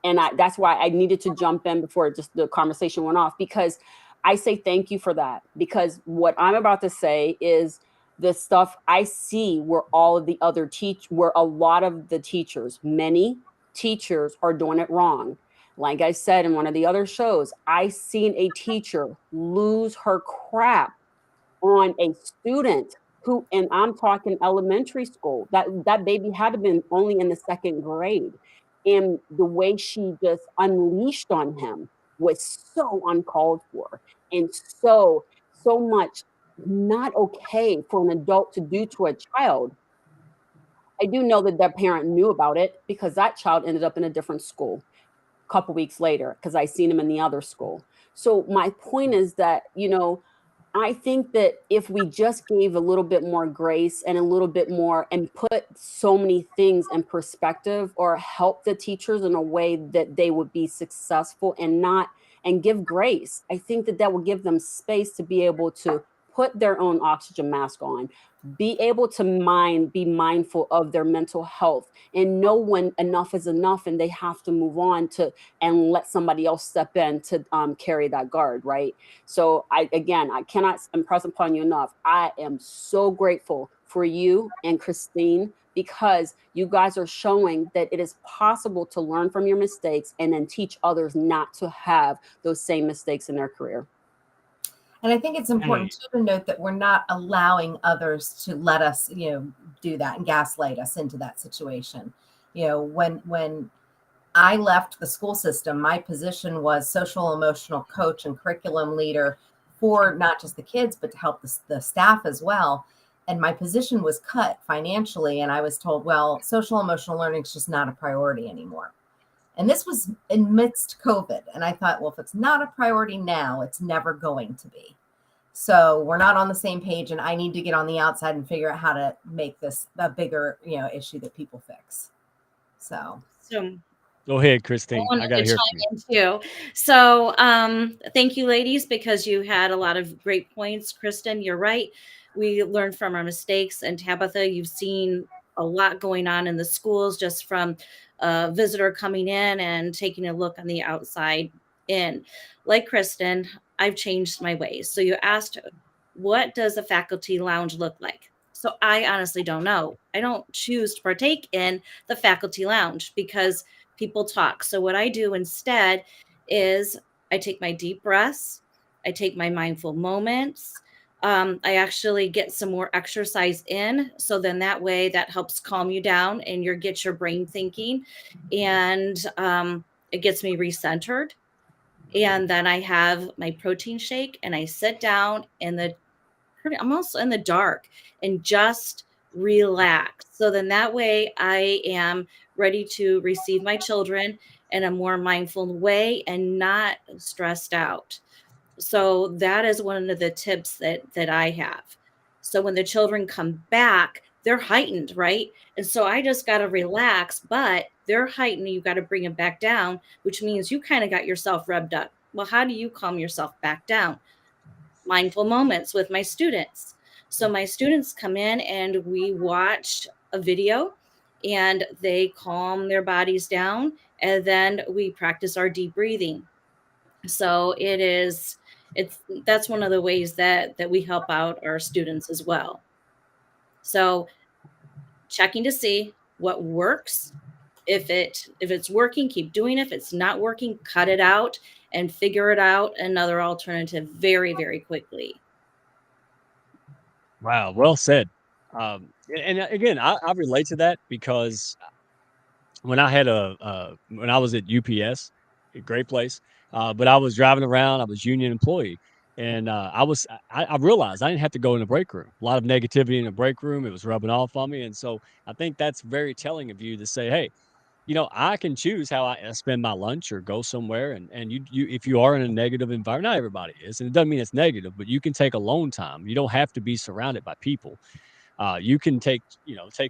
And that's why I needed to jump in before just the conversation went off, because I say thank you for that. Because what I'm about to say is the stuff I see where where a lot of the teachers, many teachers are doing it wrong. Like I said in one of the other shows, I seen a teacher lose her crap on a student who, and I'm talking elementary school, that baby had to been only in the second grade. And the way she just unleashed on him was so uncalled for, and so much not okay for an adult to do to a child. I do know that that parent knew about it, because that child ended up in a different school a couple weeks later, because I seen him in the other school. So my point is that, I think that if we just gave a little bit more grace and a little bit more and put so many things in perspective, or help the teachers in a way that they would be successful and give grace, I think that will give them space to be able to put their own oxygen mask on, be able to be mindful of their mental health, and know when enough is enough and they have to move on and let somebody else step in to carry that guard, right? So I cannot impress upon you enough. I am so grateful for you and Christine, because you guys are showing that it is possible to learn from your mistakes and then teach others not to have those same mistakes in their career. And I think it's important too to note that we're not allowing others to let us, do that and gaslight us into that situation. When I left the school system, my position was social emotional coach and curriculum leader for not just the kids, but to help the staff as well. And my position was cut financially. And I was told, well, social emotional learning is just not a priority anymore. And this was amidst COVID. And I thought, well, if it's not a priority now, it's never going to be. So we're not on the same page, and I need to get on the outside and figure out how to make this a bigger, issue that people fix. So Go ahead, Christine. I got to hear from you. Too. So thank you, ladies, because you had a lot of great points. Kristen, you're right. We learned from our mistakes. And Tabitha, you've seen a lot going on in the schools just from a visitor coming in and taking a look on the outside in. Like Kristen, I've changed my ways. So you asked, what does a faculty lounge look like? So I honestly don't know. I don't choose to partake in the faculty lounge because people talk. So what I do instead is I take my deep breaths, I take my mindful moments. I actually get some more exercise in. So then that way that helps calm you down and get your brain thinking. And it gets me recentered. And then I have my protein shake and I sit down I'm also in the dark and just relax. So then that way I am ready to receive my children in a more mindful way and not stressed out. So that is one of the tips that I have. So when the children come back, they're heightened, right? And so I just got to relax, but they're heightened. You got to bring them back down, which means you kind of got yourself revved up. Well, how do you calm yourself back down? Mindful moments with my students. So my students come in and we watch a video and they calm their bodies down, and then we practice our deep breathing. So that's one of the ways that we help out our students as well. So checking to see what works. If it's working, keep doing it. If it's not working, cut it out and figure it out another alternative very, very quickly. Wow, well said. And again, I relate to that because when I had when I was at UPS, a great place, but I was driving around, I was union employee, and I realized I didn't have to go in the break room. A lot of negativity in the break room, it was rubbing off on me, and so I think that's very telling of you to say, hey, I can choose how I spend my lunch or go somewhere, and you if you are in a negative environment, not everybody is, and it doesn't mean it's negative, but you can take alone time. You don't have to be surrounded by people. You can take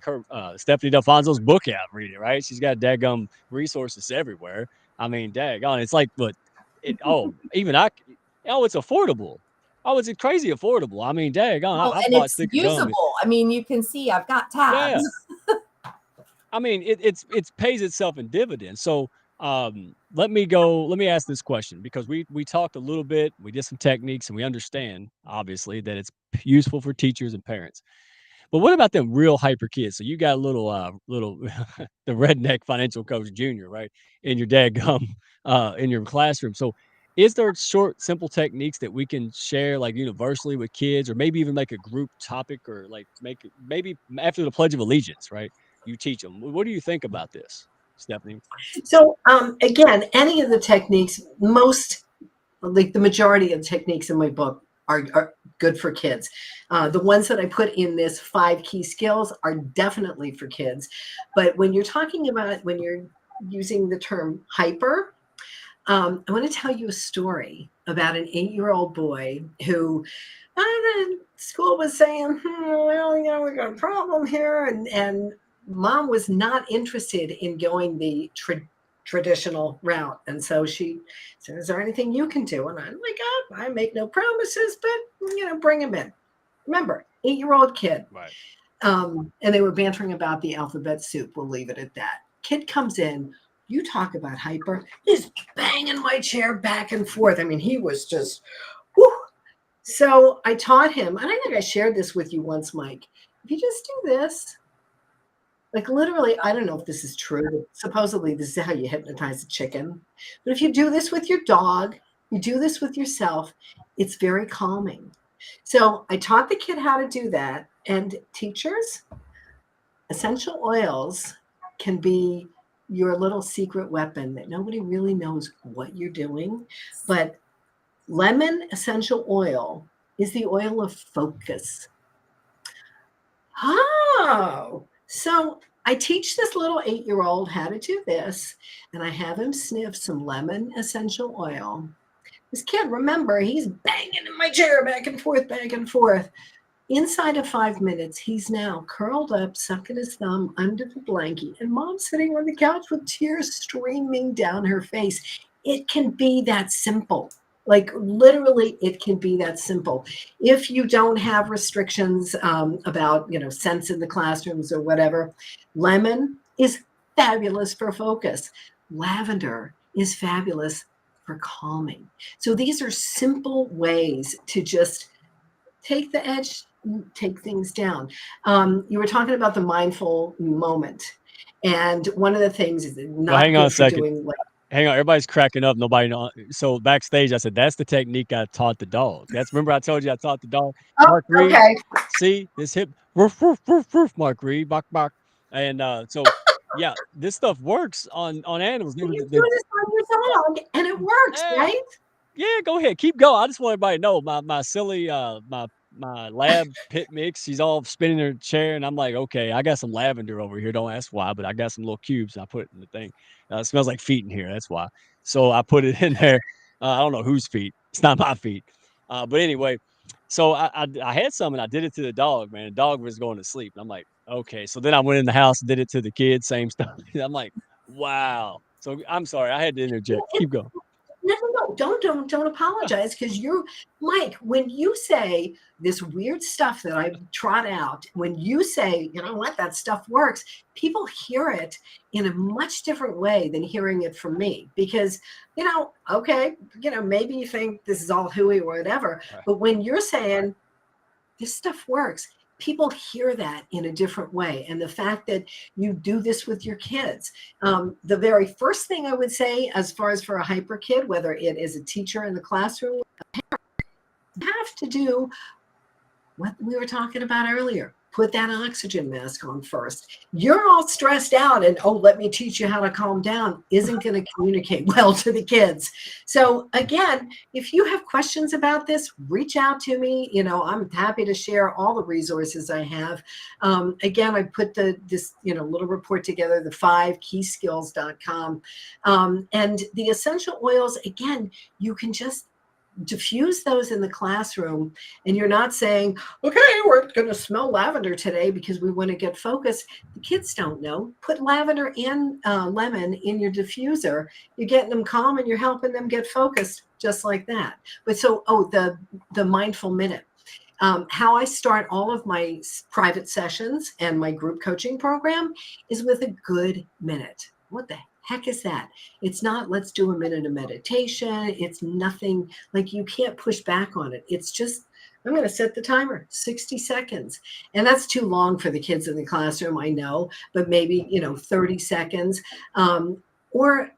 her Stephanie Dalfonzo's book out, read it, right? She's got daggum resources everywhere. I mean, daggone, it's like, but even it's affordable. Oh, it's crazy affordable. I mean, daggone, Well, I've and bought it's stick of gum. usable. I mean, you can see I've got tabs. Yeah. I mean, it pays itself in dividends. So let me ask this question, because we talked a little bit, we did some techniques, and we understand obviously that it's useful for teachers and parents. But what about them real hyper kids? So you got a little the redneck financial coach junior, right? In your dadgum in your classroom. So is there short, simple techniques that we can share like universally with kids, or maybe even make a group topic, or like maybe after the Pledge of Allegiance, right? You teach them. What do you think about this, Stephanie? So again, any of the techniques, like the majority of techniques in my book are good for kids. The ones that I put in this 5 key skills are definitely for kids. But when you're talking about, when you're using the term hyper, I want to tell you a story about an 8-year-old boy who the school was saying, well, we got a problem here. And mom was not interested in going the traditional route. And so she said, is there anything you can do? And I'm like, I make no promises, but, bring him in. Remember, 8-year-old kid. Right. And they were bantering about the alphabet soup. We'll leave it at that. Kid comes in. You talk about hyper. He's banging my chair back and forth. I mean, he was just, whew. So I taught him, and I think I shared this with you once, Mike. If you just do this, like literally, I don't know if this is true, but supposedly this is how you hypnotize a chicken. But if you do this with your dog, you do this with yourself, it's very calming. So I taught the kid how to do that. And teachers, essential oils can be your little secret weapon that nobody really knows what you're doing. But lemon essential oil is the oil of focus. Oh, so I teach this little 8-year-old how to do this, and I have him sniff some lemon essential oil. This kid, remember, he's banging in my chair back and forth, back and forth. Inside of 5 minutes, he's now curled up, sucking his thumb under the blanket, and mom's sitting on the couch with tears streaming down her face. It can be that simple. Like literally, it can be that simple. If you don't have restrictions about, scents in the classrooms or whatever, lemon is fabulous for focus. Lavender is fabulous for calming. So these are simple ways to just take the edge, take things down. You were talking about the mindful moment. And one of the things is Well, not hang on a good for second. doing like Hang on, everybody's cracking up. Nobody know. So backstage, I said, "That's the technique I taught the dog." Remember I told you I taught the dog. oh, Mark Reed, okay. see this hip, woof, woof, woof, woof, Mark Reed, bark, bark, and so yeah, this stuff works on animals. You do this on your dog and it works, Yeah, right? yeah, go ahead, keep going. I just want everybody to know my silly my lab pit mix. She's all spinning her chair, and I'm like, okay, I got some lavender over here. Don't ask why, but I got some little cubes. And I put it in the thing. It smells like feet in here. That's why. So I put it in there. I don't know whose feet. It's not my feet. But anyway, so I had some and I did it to the dog. Man, the dog was going to sleep. And I'm like, okay. So then I went in the house and did it to the kids. Same stuff. I'm like, wow. So I'm sorry. I had to interject. Keep going. No. Don't apologize because you're Mike. When you say this weird stuff that I trot out, when you say, you know what, that stuff works, people hear it in a much different way than hearing it from me. Because, okay, maybe you think this is all hooey or whatever, but when you're saying this stuff works, people hear that in a different way. And the fact that you do this with your kids, the very first thing I would say, as far as for a hyper kid, whether it is a teacher in the classroom, you have to do what we were talking about earlier. Put that oxygen mask on first. You're all stressed out and, let me teach you how to calm down isn't going to communicate well to the kids. So again, if you have questions about this, reach out to me. I'm happy to share all the resources I have. Again, I put this little report together, the 5keyskills.com. And the essential oils, again, you can just diffuse those in the classroom, and you're not saying, okay, we're going to smell lavender today because we want to get focused. The kids don't know. Put lavender and lemon in your diffuser. You're getting them calm and you're helping them get focused just like that. But so, the mindful minute. How I start all of my private sessions and my group coaching program is with a good minute. What the heck is that? It's not, let's do a minute of meditation. It's nothing, like you can't push back on it. It's just, I'm going to set the timer, 60 seconds. And that's too long for the kids in the classroom, I know, but maybe, 30 seconds. Or,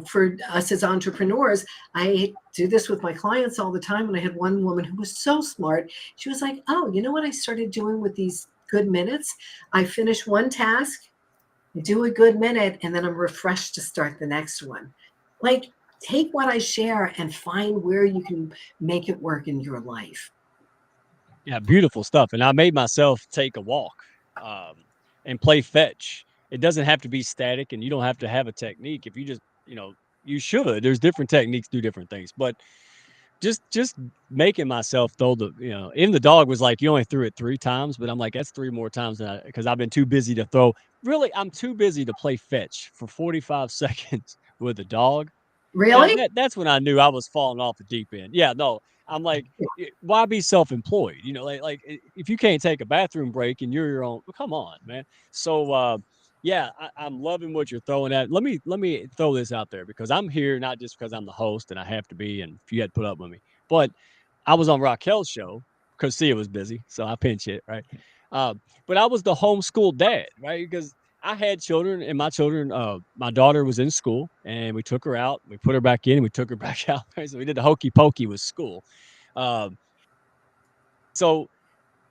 for us as entrepreneurs, I do this with my clients all the time. And I had one woman who was so smart. She was like, oh, you know what I started doing with these good minutes? I finish one task, do a good minute, and then I'm refreshed to start the next one. Like, take what I share and find where you can make it work in your life. Yeah, beautiful stuff. And I made myself take a walk and play fetch. It doesn't have to be static, and you don't have to have a technique. If you just, you should. There's different techniques, do different things. But just making myself throw even the dog was like, you only threw it 3 times, but I'm like, that's 3 more times because I've been too busy to throw. Really, I'm too busy to play fetch for 45 seconds with a dog. Really? That's when I knew I was falling off the deep end. Yeah, no, I'm like, why be self-employed? Like if you can't take a bathroom break and you're your own, come on, man. So yeah, I'm loving what you're throwing at. Let me throw this out there because I'm here not just because I'm the host and I have to be, and if you had put up with me, but I was on Raquel's show because Sia was busy, so I pinch hit, right? But I was the homeschool dad, right? Because I had children, and my children, my daughter was in school, and we took her out, we put her back in, and we took her back out. Right? So we did the hokey pokey with school. So,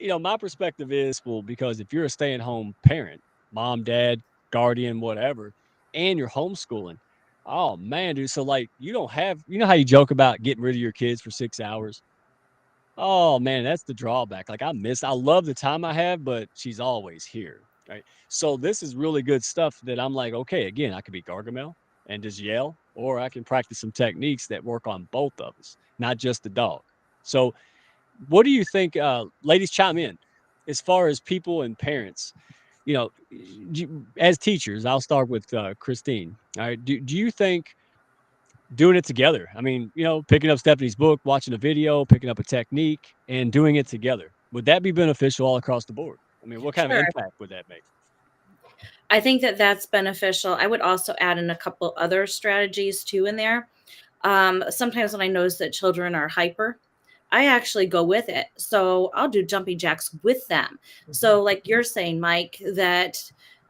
my perspective is, well, because if you're a stay-at-home parent, mom, dad, guardian, whatever, and you're homeschooling, oh man, dude. So like, you don't have, how you joke about getting rid of your kids for 6 hours? Oh man, that's the drawback. Like I love the time I have, but she's always here. Right. So this is really good stuff that I'm like, okay, again, I could be Gargamel and just yell, or I can practice some techniques that work on both of us, not just the dog. So what do you think, ladies, chime in as far as people and parents, as teachers? I'll start with Christine. All right. Do you think doing it together, I mean, picking up Stephanie's book, watching a video, picking up a technique, and doing it together, would that be beneficial all across the board? I mean, what kind of Sure. impact would that make? I think that that's beneficial. I would also add in a couple other strategies too in there. Sometimes when I notice that children are hyper, I actually go with it. So I'll do jumping jacks with them. So like you're saying, Mike, that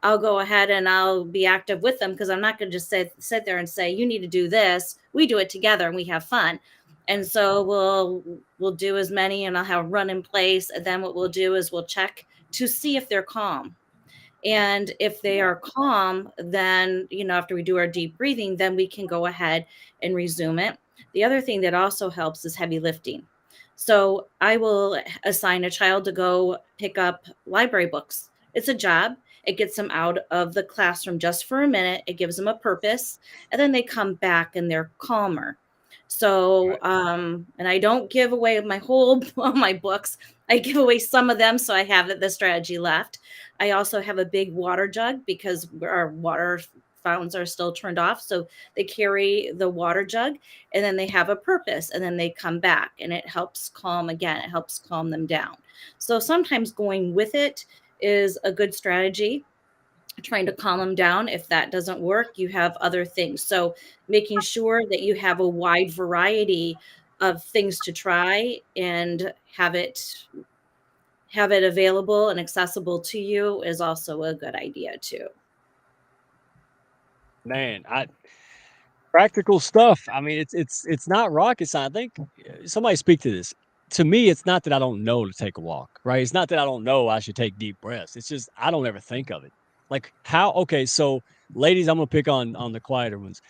I'll go ahead and I'll be active with them, because I'm not going to just sit there and say, you need to do this. We do it together and we have fun. And so we'll do as many, and I'll have run in place. And then what we'll do is we'll check to see if they're calm. And if they are calm, then, after we do our deep breathing, then we can go ahead and resume it. The other thing that also helps is heavy lifting. So I will assign a child to go pick up library books. It's a job. It gets them out of the classroom just for a minute. It gives them a purpose, and then they come back and they're calmer. So, and I don't give away all my books. I give away some of them, so I have the strategy left. I also have a big water jug, because our water fountains are still turned off. So they carry the water jug, and then they have a purpose, and then they come back, and it helps calm again. It helps calm them down. So sometimes going with it is a good strategy, trying to calm them down. If that doesn't work, you have other things. So making sure that you have a wide variety of things to try and have it available and accessible to you is also a good idea too. Man, practical stuff. I mean, it's not rocket science. I think somebody speak to this. To me, it's not that I don't know to take a walk, right? It's not that I don't know I should take deep breaths. It's just I don't ever think of it. Like how? Okay, so ladies, I'm gonna pick on the quieter ones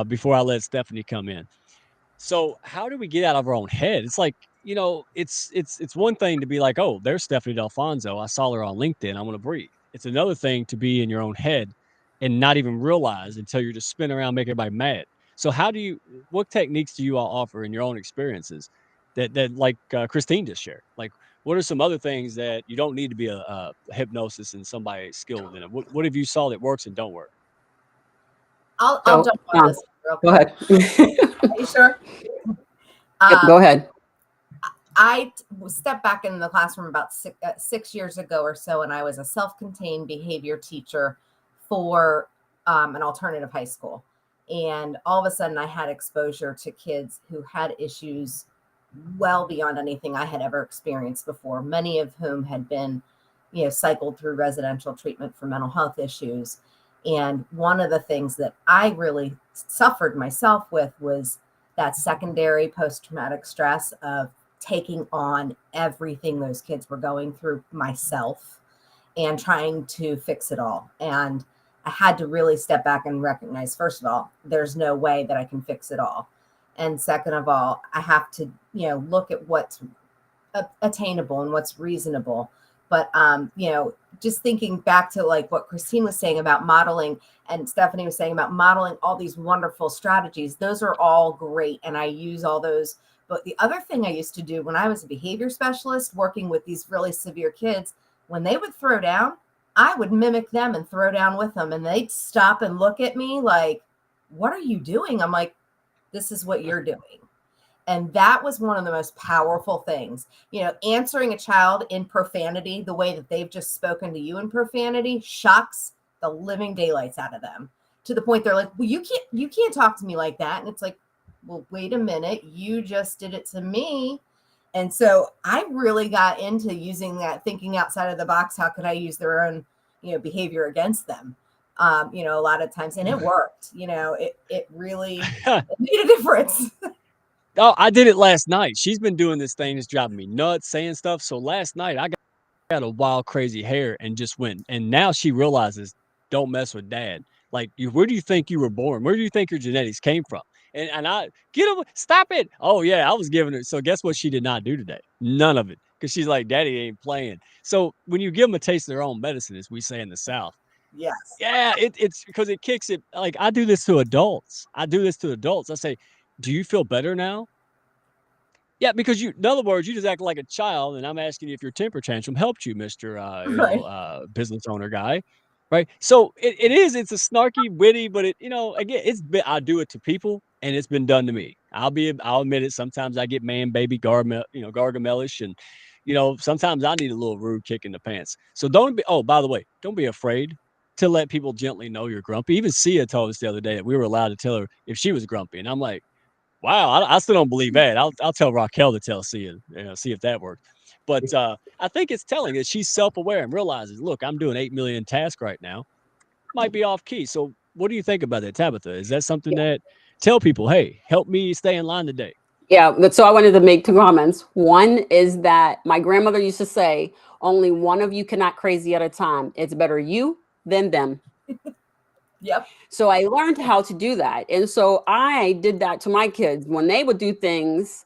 before I let Stephanie come in. So how do we get out of our own head? It's like, it's one thing to be like, oh, there's Stephanie Dalfonzo. I saw her on LinkedIn. I'm gonna breathe. It's another thing to be in your own head and not even realize until you're just spinning around making everybody mad. So what techniques do you all offer in your own experiences that like Christine just shared? Like, what are some other things that you don't need to be a hypnosis and somebody skilled in it? What have you saw that works and don't work? I'll So, jump on this real Go quick. ahead. Are you sure? Yep, go ahead. I stepped back in the classroom about 6 years ago or so, and I was a self-contained behavior teacher for an alternative high school. And all of a sudden, I had exposure to kids who had issues well beyond anything I had ever experienced before, many of whom had been, cycled through residential treatment for mental health issues. And one of the things that I really suffered myself with was that secondary post-traumatic stress of taking on everything those kids were going through myself and trying to fix it all. And I had to really step back and recognize, first of all, there's no way that I can fix it all. And second of all, I have to, look at what's attainable and what's reasonable. But, just thinking back to like what Christine was saying about modeling and Stephanie was saying about modeling all these wonderful strategies, those are all great. And I use all those. But the other thing I used to do when I was a behavior specialist working with these really severe kids, when they would throw down, I would mimic them and throw down with them. And they'd stop and look at me like, what are you doing? I'm like, this is what you're doing. And that was one of the most powerful things. Answering a child in profanity the way that they've just spoken to you in profanity shocks the living daylights out of them, to the point they're like, well, you can't talk to me like that. And it's like, well, wait a minute, you just did it to me. And so I really got into using that, thinking outside of the box. How could I use their own, behavior against them? A lot of times, and it worked. It really made a difference. Oh, I did it last night. She's been doing this thing that's driving me nuts, saying stuff. So last night I got a wild, crazy hair and just went. And now she realizes, don't mess with dad. Like, where do you think you were born? Where do you think your genetics came from? And I get him, stop it. Oh yeah, I was giving her. So guess what she did not do today? None of it. Because she's like, daddy ain't playing. So when you give them a taste of their own medicine, as we say in the South. Yes. Yeah, it's because it kicks it. Like, I do this to adults. I say, do you feel better now? Yeah, because in other words, you just act like a child, and I'm asking you if your temper tantrum helped you, Mr. Business owner guy, right? So it's a snarky, witty, but again, I do it to people, and it's been done to me. I'll admit it. Sometimes I get man, baby, Gargamelish, and sometimes I need a little rude kick in the pants. So by the way, don't be afraid to let people gently know you're grumpy. Even Sia told us the other day that we were allowed to tell her if she was grumpy, and I'm like, wow, I still don't believe that. I'll tell Raquel to tell Sia, see if that works. But I think it's telling that she's self-aware and realizes, look, I'm doing 8 million tasks right now. Might be off key. So what do you think about that, Tabitha? Is that something that tell people, hey, help me stay in line today? Yeah, so I wanted to make 2 comments. One is that my grandmother used to say, only one of you can act crazy at a time. It's better you than them. Yep. So I learned how to do that. And so I did that to my kids. When they would do things,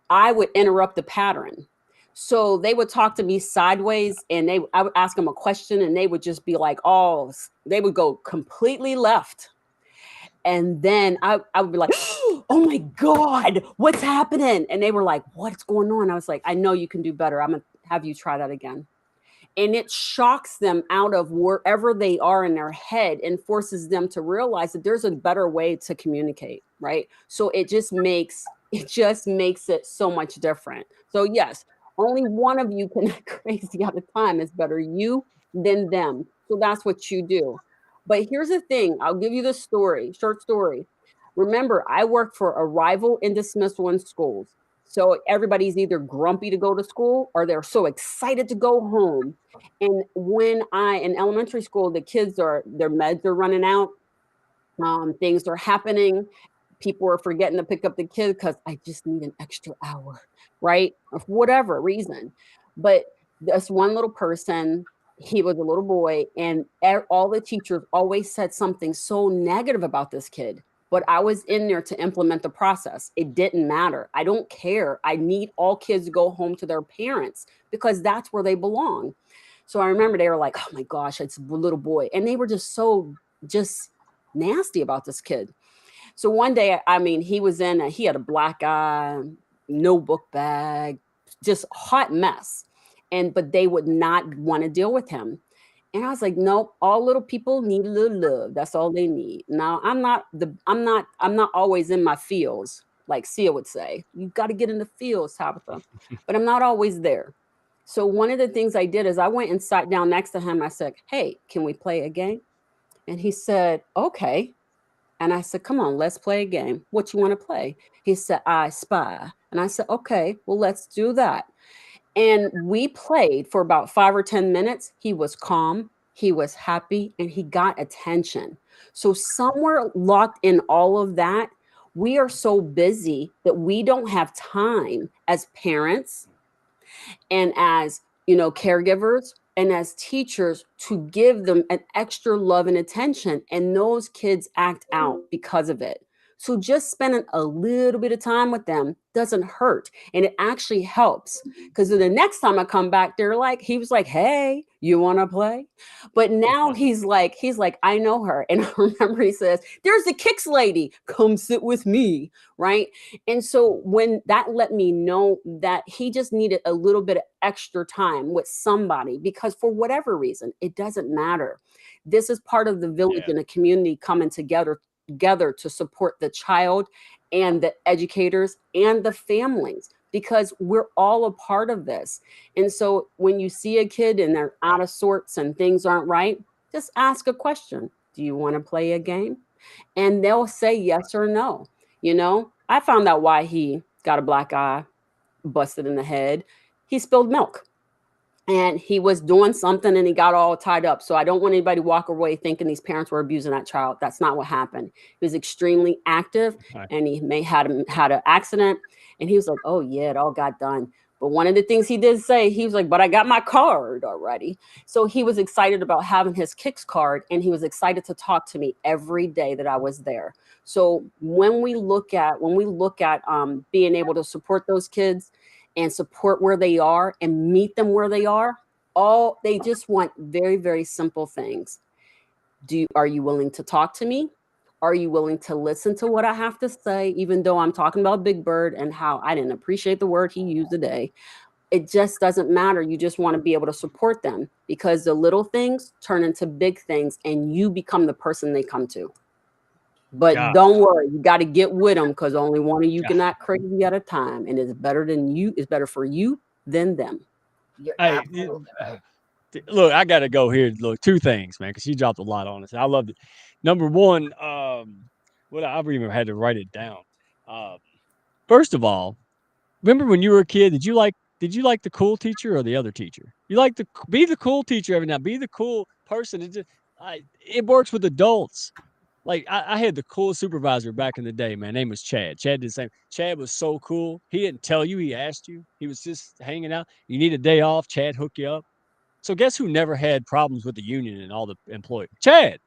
I would interrupt the pattern. So they would talk to me sideways and I would ask them a question and they would just be like, oh, they would go completely left. And then I would be like, oh my God, what's happening? And they were like, what's going on? I was like, I know you can do better. I'm going to have you try that again. And it shocks them out of wherever they are in their head and forces them to realize that there's a better way to communicate, right? So it just makes it so much different. So yes, only one of you can act crazy at a time. It's better you than them. So that's what you do. But here's the thing. I'll give you the story, short story. Remember, I work for arrival and dismissal in schools. So everybody's either grumpy to go to school or they're so excited to go home. And when in elementary school, the kids their meds are running out, things are happening. People are forgetting to pick up the kid because I just need an extra hour, right? Or for whatever reason. But this one little person, he was a little boy, and all the teachers always said something so negative about this kid. But I was in there to implement the process. It didn't matter. I don't care. I need all kids to go home to their parents because that's where they belong. So I remember they were like, oh my gosh, it's a little boy. And they were just nasty about this kid. So one day, I mean, he had a black eye, no book bag, just hot mess. But they would not want to deal with him. And I was like, nope, all little people need a little love. That's all they need. Now I'm not always in my fields, like Sia would say. You got to get in the fields, Tabitha. But I'm not always there. So one of the things I did is I went and sat down next to him. I said, hey, can we play a game? And he said, okay. And I said, come on, let's play a game. What you want to play? He said, I spy. And I said, okay, well, let's do that. And we played for about 5 or 10 minutes. He was calm, he was happy, and he got attention. So somewhere locked in all of that, we are so busy that we don't have time as parents and as, caregivers and as teachers to give them an extra love and attention. And those kids act out because of it. So just spending a little bit of time with them doesn't hurt. And it actually helps. Because the next time I come back, he was like, hey, you want to play? But now he's like, I know her. And I remember he says, there's the kicks lady. Come sit with me. Right. And so when that let me know that he just needed a little bit of extra time with somebody, because for whatever reason, it doesn't matter. This is part of the village and the community coming together to support the child and the educators and the families, because we're all a part of this. And so when you see a kid and they're out of sorts and things aren't right, just ask a question. Do you want to play a game? And they'll say yes or no. I found out why he got a black eye, busted in the head. He spilled milk. And he was doing something and he got all tied up. So I don't want anybody to walk away thinking these parents were abusing that child. That's not what happened. He was extremely active and he had an accident. And he was like, oh yeah, it all got done. But one of the things he did say, he was like, but I got my card already. So he was excited about having his kicks card, and he was excited to talk to me every day that I was there. So when we look at being able to support those kids and support where they are and meet them where they are, they just want very, very simple things. Are you willing to talk to me? Are you willing to listen to what I have to say, even though I'm talking about Big Bird and how I didn't appreciate the word he used today? It just doesn't matter. You just want to be able to support them, because the little things turn into big things and you become the person they come to. But don't worry, you got to get with them, because only one of you can act crazy at a time. And it's better for you than them. You're absolutely right. Look, I got to go here. Look, 2 things, man, because you dropped a lot on us. I loved it. Number one, I even had to write it down. First of all, remember when you were a kid, did you like did you like the cool teacher or the other teacher? You like to be the cool teacher every now. Be the cool person. It works with adults. Like I had the coolest supervisor back in the day, man. Name was Chad. Chad did the same. Chad was so cool. He didn't tell you. He asked you. He was just hanging out. You need a day off. Chad hook you up. So guess who never had problems with the union and all the employees? Chad.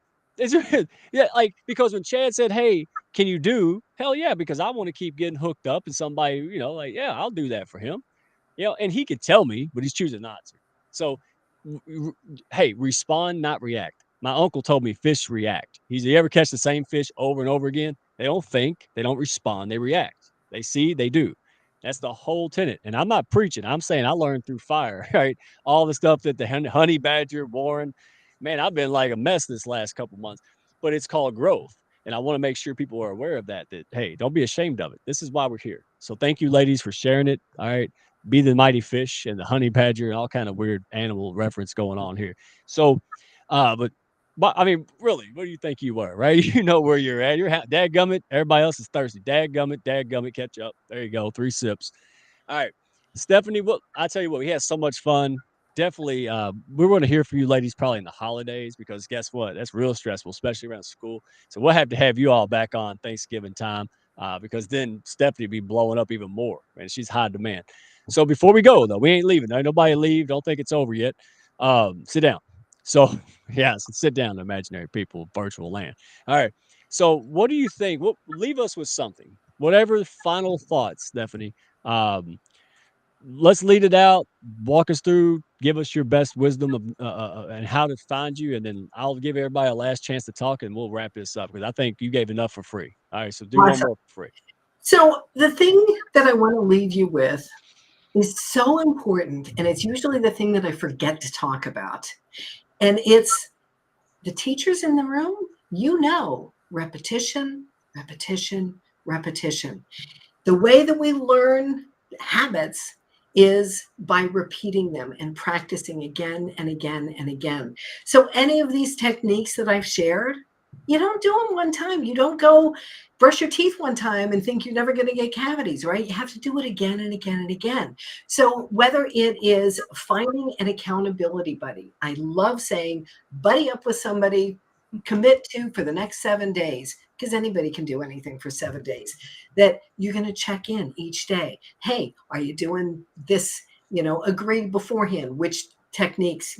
Yeah, like because when Chad said, "Hey, can you do?" Hell yeah, because I want to keep getting hooked up and somebody, like, yeah, I'll do that for him. And he could tell me, but he's choosing not to. So, hey, respond, not react. My uncle told me fish react. You ever catch the same fish over and over again? They don't think, they don't respond, they react. They see, they do. That's the whole tenet. And I'm not preaching. I'm saying I learned through fire, right? All the stuff that the honey badger, Warren, man, I've been like a mess this last couple months, but it's called growth. And I want to make sure people are aware of that, hey, don't be ashamed of it. This is why we're here. So thank you, ladies, for sharing it. All right. Be the mighty fish and the honey badger and all kind of weird animal reference going on here. So, but I mean, really, what do you think you were, right? You know where you're at. You're dadgummit. Everybody else is thirsty. Dadgummit, catch up. There you go. 3 sips. All right. Stephanie, I tell you what, we had so much fun. Definitely, we're going to hear from you ladies probably in the holidays because guess what? That's real stressful, especially around school. So we'll have to have you all back on Thanksgiving time because then Stephanie be blowing up even more, and she's high demand. So before we go, though, we ain't leaving. Ain't nobody leave. Don't think it's over yet. Sit down. So, yeah, so sit down, imaginary people, virtual land. All right. So, what do you think? Leave us with something. Whatever final thoughts, Stephanie. Let's lead it out. Walk us through. Give us your best wisdom of and how to find you, and then I'll give everybody a last chance to talk, and we'll wrap this up because I think you gave enough for free. All right. So, do one Awesome. more for free. So the thing that I want to leave you with is so important, and it's usually the thing that I forget to talk about. And it's the teachers in the room, repetition, repetition, repetition. The way that we learn habits is by repeating them and practicing again and again and again. So any of these techniques that I've shared, you don't do them one time. You don't go brush your teeth one time and think you're never going to get cavities, right? You have to do it again and again and again. So whether it is finding an accountability buddy, I love saying buddy up with somebody, commit to for the next 7 days, because anybody can do anything for 7 days, that you're going to check in each day. Hey, are you doing this? Agree beforehand which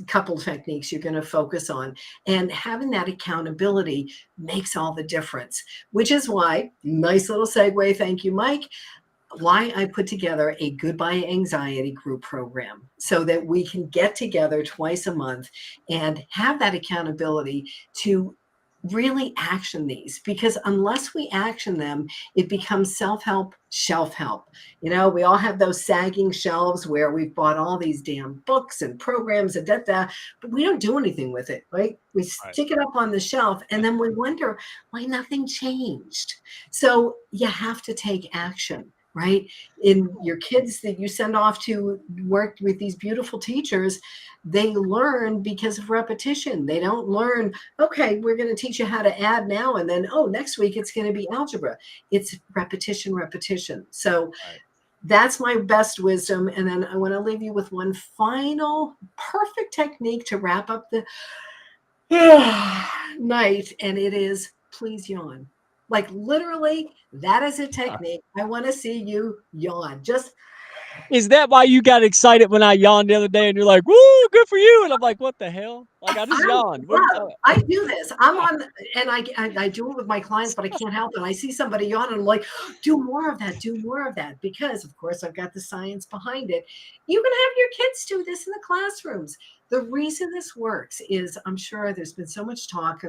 couple techniques you're going to focus on, and having that accountability makes all the difference, which is why, nice little segue, thank you, Mike, why I put together a Goodbye Anxiety group program so that we can get together twice a month and have that accountability to really action these, because unless we action them, it becomes self-help, shelf help. We all have those sagging shelves where we've bought all these damn books and programs and but we don't do anything with it, right? We stick it up on the shelf and then we wonder why nothing changed. So you have to take action, right? In your kids that you send off to work with these beautiful teachers, they learn because of repetition. They don't learn, okay, we're going to teach you how to add now, and then, next week it's going to be algebra. It's repetition, repetition. So that's my best wisdom. And then I want to leave you with one final perfect technique to wrap up the night. And it is, please yawn. Like literally, that is a technique. I want to see you yawn. Is that why you got excited when I yawned the other day and you're like, woo, good for you? And I'm like, what the hell? Like, I just yawned. I do this. I'm on, and I do it with my clients, but I can't help it. I see somebody yawn and I'm like, do more of that. Because, of course, I've got the science behind it. You can have your kids do this in the classrooms. The reason this works is, I'm sure there's been so much talk,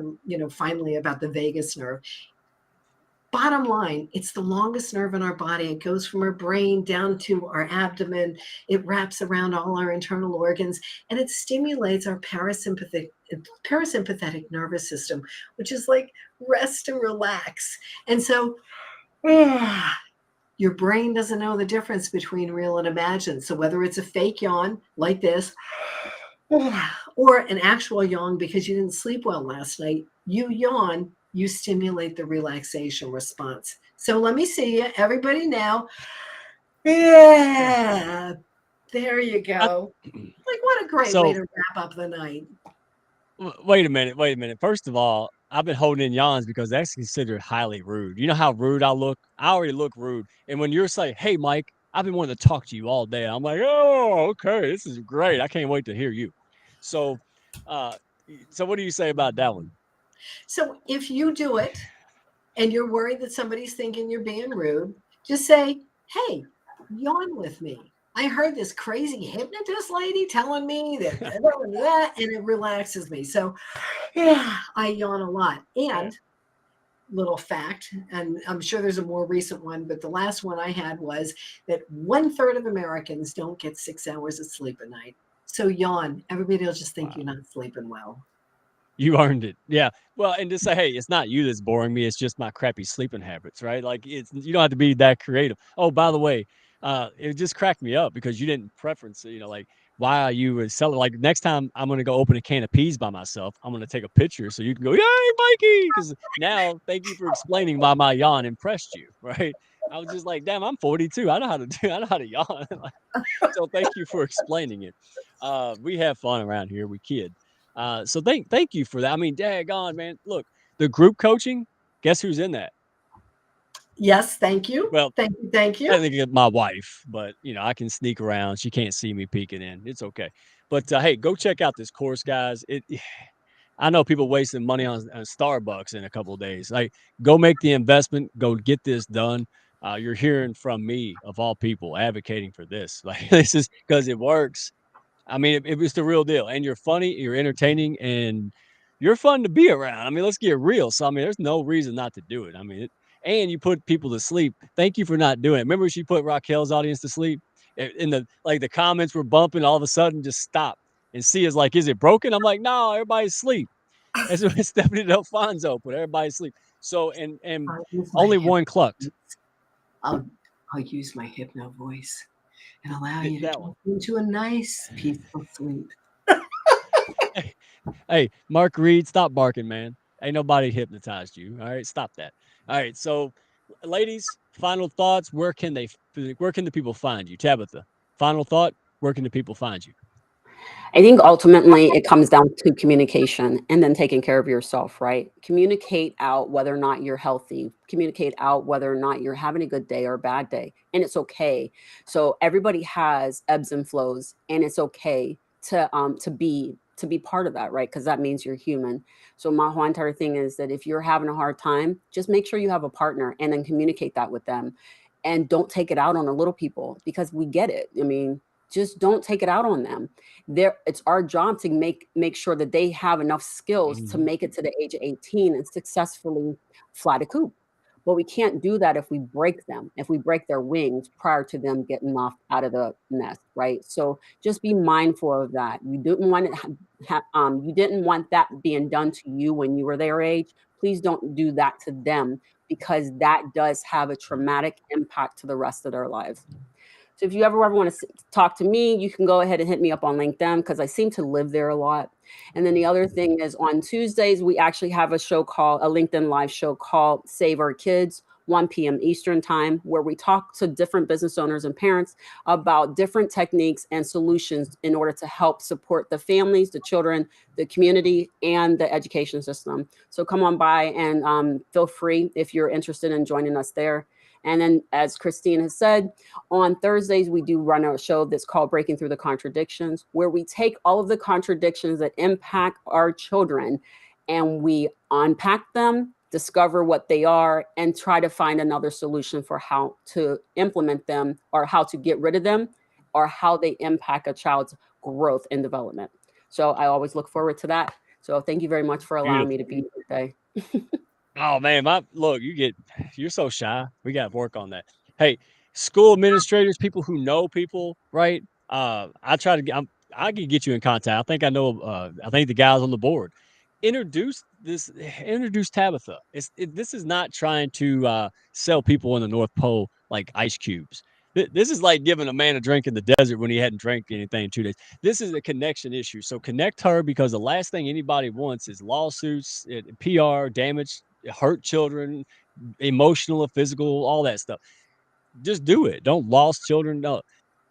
finally about the vagus nerve. Bottom line, it's the longest nerve in our body. It goes from our brain down to our abdomen. It wraps around all our internal organs, and it stimulates our parasympathetic nervous system, which is like rest and relax. And so your brain doesn't know the difference between real and imagined. So whether it's a fake yawn like this or an actual yawn because you didn't sleep well last night, you yawn, you stimulate the relaxation response. So let me see you, everybody now. Yeah. There you go. Like, what a great way to wrap up the night. Wait a minute. First of all, I've been holding in yawns because that's considered highly rude. You know how rude I look? I already look rude. And when you're saying, "Hey, Mike, I've been wanting to talk to you all day," I'm like, "Oh, okay, this is great. I can't wait to hear you." So, uh, so what do you say about that one? So if you do it and you're worried that somebody's thinking you're being rude, just say, "Hey, yawn with me. I heard this crazy hypnotist lady telling me that, and it relaxes me." So, yeah, I yawn a lot. And little fact, and I'm sure there's a more recent one, but the last one I had was that 1/3 of Americans don't get 6 hours of sleep a night. So yawn. Everybody will just think you're not sleeping well. You earned it. Yeah. Well, and to say, hey, it's not you that's boring me. It's just my crappy sleeping habits, right? Like you don't have to be that creative. Oh, by the way, it just cracked me up because you didn't preference, like why you would sell it. Like next time I'm gonna go open a can of peas by myself, I'm gonna take a picture so you can go, yay, Mikey! Because now, thank you for explaining why my yawn impressed you, right? I was just like, damn, I'm 42. I know how to do. I know how to yawn. So thank you for explaining it. We have fun around here. We kid. So thank you for that. I mean, daggone, man. Look, the group coaching, guess who's in that? Yes, thank you. Well, Thank you. Thank I you. think it's my wife, but I can sneak around. She can't see me peeking in. It's okay. But hey, go check out this course, guys. I know people wasting money on Starbucks in a couple of days. Like, go make the investment. Go get this done. You're hearing from me of all people advocating for this. Like, this is because it works. I mean, it was the real deal. And you're funny, you're entertaining, and you're fun to be around. I mean, let's get real. So, I mean, there's no reason not to do it. I mean, and you put people to sleep. Thank you for not doing it. Remember, she put Raquel's audience to sleep. In the comments were bumping. All of a sudden, just stop. And see is like, is it broken? I'm like, no, everybody's asleep. That's what Stephanie Dalfonzo put. Everybody's asleep. So, and only one clucked. I'll use my hypno voice and allow you to That get one. into a nice, peaceful sleep. Hey, Mark Reed, stop barking, man. Ain't nobody hypnotized you. All right, stop that. All right, so ladies, final thoughts. Where can the people find you? Tabitha, final thought. Where can the people find you? I think ultimately it comes down to communication and then taking care of yourself, right? Communicate out whether or not you're healthy, communicate out whether or not you're having a good day or a bad day, and it's okay. So everybody has ebbs and flows, and it's okay to be part of that, right? Because that means you're human. So my whole entire thing is that if you're having a hard time, just make sure you have a partner and then communicate that with them, and don't take it out on the little people because we get it. I mean, just don't take it out on them. It's our job to make sure that they have enough skills to make it to the age of 18 and successfully fly the coop. But we can't do that if we break them, if we break their wings prior to them getting off out of the nest, right? So just be mindful of that. You didn't want that being done to you when you were their age. Please don't do that to them, because that does have a traumatic impact to the rest of their lives. So if you ever want to talk to me, you can go ahead and hit me up on LinkedIn, because I seem to live there a lot. And then the other thing is, on Tuesdays, we actually have a LinkedIn live show called Save Our Kids, 1 p.m. Eastern time, where we talk to different business owners and parents about different techniques and solutions in order to help support the families, the children, the community, and the education system. So come on by and feel free if you're interested in joining us there. And then, as Christine has said, on Thursdays, we do run a show that's called Breaking Through the Contradictions, where we take all of the contradictions that impact our children and we unpack them, discover what they are, and try to find another solution for how to implement them, or how to get rid of them, or how they impact a child's growth and development. So I always look forward to that. So thank you very much for allowing me to be here today. Oh man, you're so shy. We got to work on that. Hey, school administrators, people who know people, right? I can get you in contact. I think I know. I think the guys on the board. Introduce Tabitha. This is not trying to sell people in the North Pole like ice cubes. This is like giving a man a drink in the desert when he hadn't drank anything in 2 days. This is a connection issue. So connect her, because the last thing anybody wants is lawsuits, PR, damage, hurt children, emotional or physical, all that stuff. Just do it. Don't lost children. No.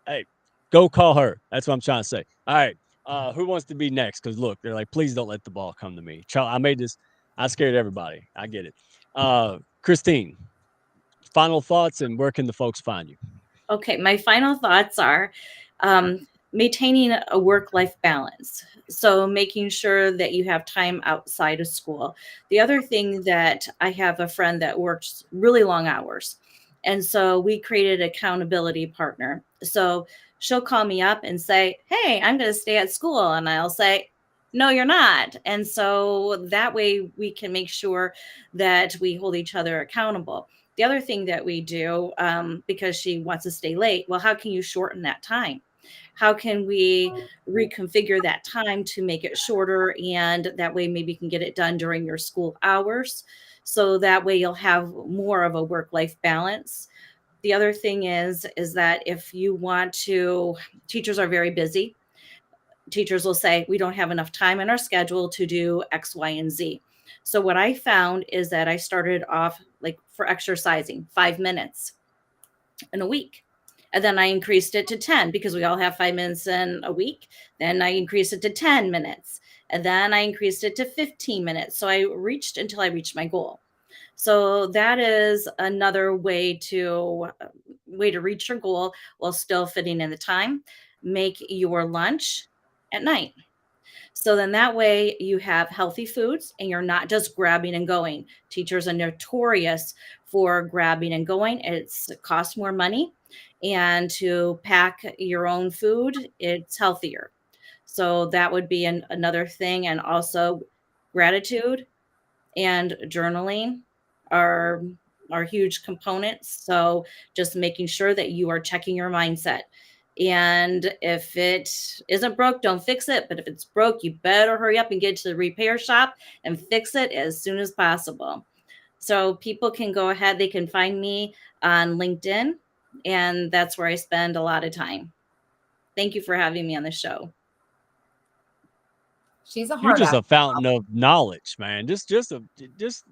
Hey, Go call her. That's what I'm trying to say. All right. Who wants to be next? Because look, they're like, please don't let the ball come to me. I made this. I scared everybody. I get it. Christine, final thoughts, and where can the folks find you? Okay, my final thoughts are maintaining a work-life balance. So making sure that you have time outside of school. The other thing that I have a friend that works really long hours. And so we created an accountability partner. So she'll call me up and say, hey, I'm going to stay at school. And I'll say, no, you're not. And so that way we can make sure that we hold each other accountable. The other thing that we do, because she wants to stay late, well, how can you shorten that time? How can we reconfigure that time to make it shorter? And that way, maybe you can get it done during your school hours. So that way you'll have more of a work-life balance. The other thing is that if you want to, teachers are very busy. Teachers will say, we don't have enough time in our schedule to do X, Y, and Z. So what I found is that I started off like for exercising 5 minutes in a week. And then I increased it to 10 because we all have 5 minutes in a week. Then I increased it to 10 minutes. And then I increased it to 15 minutes. So I reached until I reached my goal. So that is another way to reach your goal while still fitting in the time. Make your lunch at night. So then that way you have healthy foods and you're not just grabbing and going. Teachers are notorious for grabbing and going. It costs more money. And to pack your own food, it's healthier. So that would be another thing. And also gratitude and journaling are huge components. So just making sure that you are checking your mindset. And if it isn't broke, don't fix it. But if it's broke, you better hurry up and get to the repair shop and fix it as soon as possible. So people can go ahead, they can find me on LinkedIn, and that's where I spend a lot of time. Thank you for having me on the show. She's a You're hard just ass. a fountain of knowledge, man. Just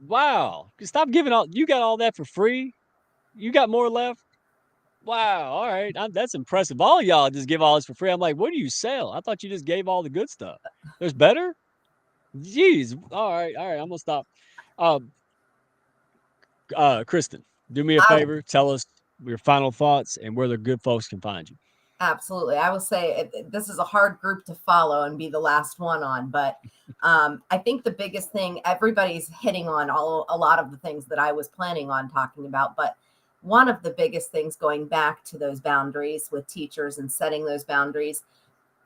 wow. Stop giving all. You got all that for free. You got more left. Wow. All right. That's impressive. All y'all just give all this for free. I'm like, what do you sell? I thought you just gave all the good stuff. There's better. Jeez. All right. All right. I'm gonna stop. Um, Kristen, do me a I- favor. Tell us your final thoughts and where the good folks can find you. Absolutely. I will say this is a hard group to follow and be the last one on, but I think the biggest thing, everybody's hitting on a lot of the things that I was planning on talking about, but one of the biggest things going back to those boundaries with teachers and setting those boundaries,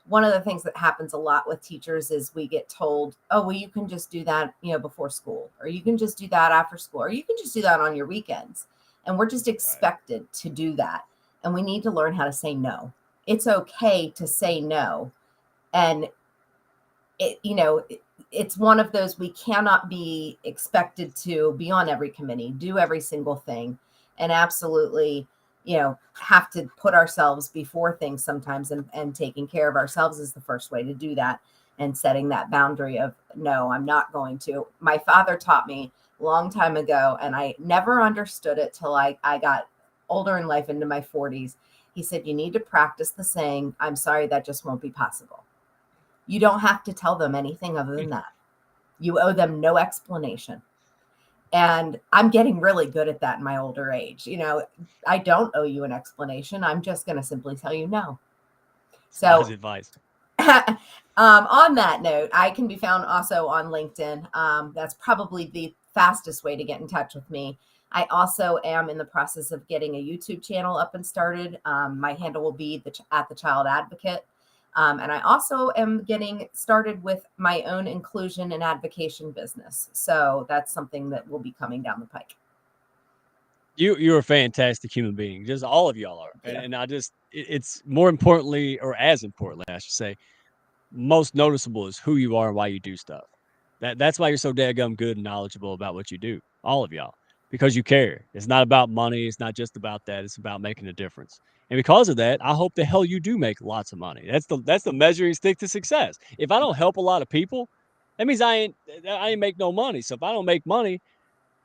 one of the things that happens a lot with teachers is we get told, oh, well, you can just do that, before school, or you can just do that after school, or you can just do that on your weekends. And we're just expected to do that. And we need to learn how to say no. It's okay to say no. And it's one of those, we cannot be expected to be on every committee, do every single thing, and absolutely, have to put ourselves before things sometimes, and taking care of ourselves is the first way to do that. And setting that boundary of, no, I'm not going to. My father taught me a long time ago, and I never understood it till I got older in life, into my 40s. He said, you need to practice the saying, I'm sorry, that just won't be possible. You don't have to tell them anything other than that. You owe them no explanation. And I'm getting really good at that in my older age. I don't owe you an explanation. I'm just going to simply tell you no. So Wise advice. On that note, I can be found also on LinkedIn. That's probably the fastest way to get in touch with me. I also am in the process of getting a YouTube channel up and started. My handle will be at the Child Advocate. And I also am getting started with my own inclusion and advocacy business. So that's something that will be coming down the pike. You're a fantastic human being. Just all of y'all are. And I just, it's more importantly, or as importantly, I should say, most noticeable is who you are and why you do stuff. That's why you're so daggum good and knowledgeable about what you do. All of y'all. Because you care. It's not about money. It's not just about that. It's about making a difference. And because of that, I hope the hell you do make lots of money. That's the measuring stick to success. If I don't help a lot of people, that means I ain't make no money. So if I don't make money,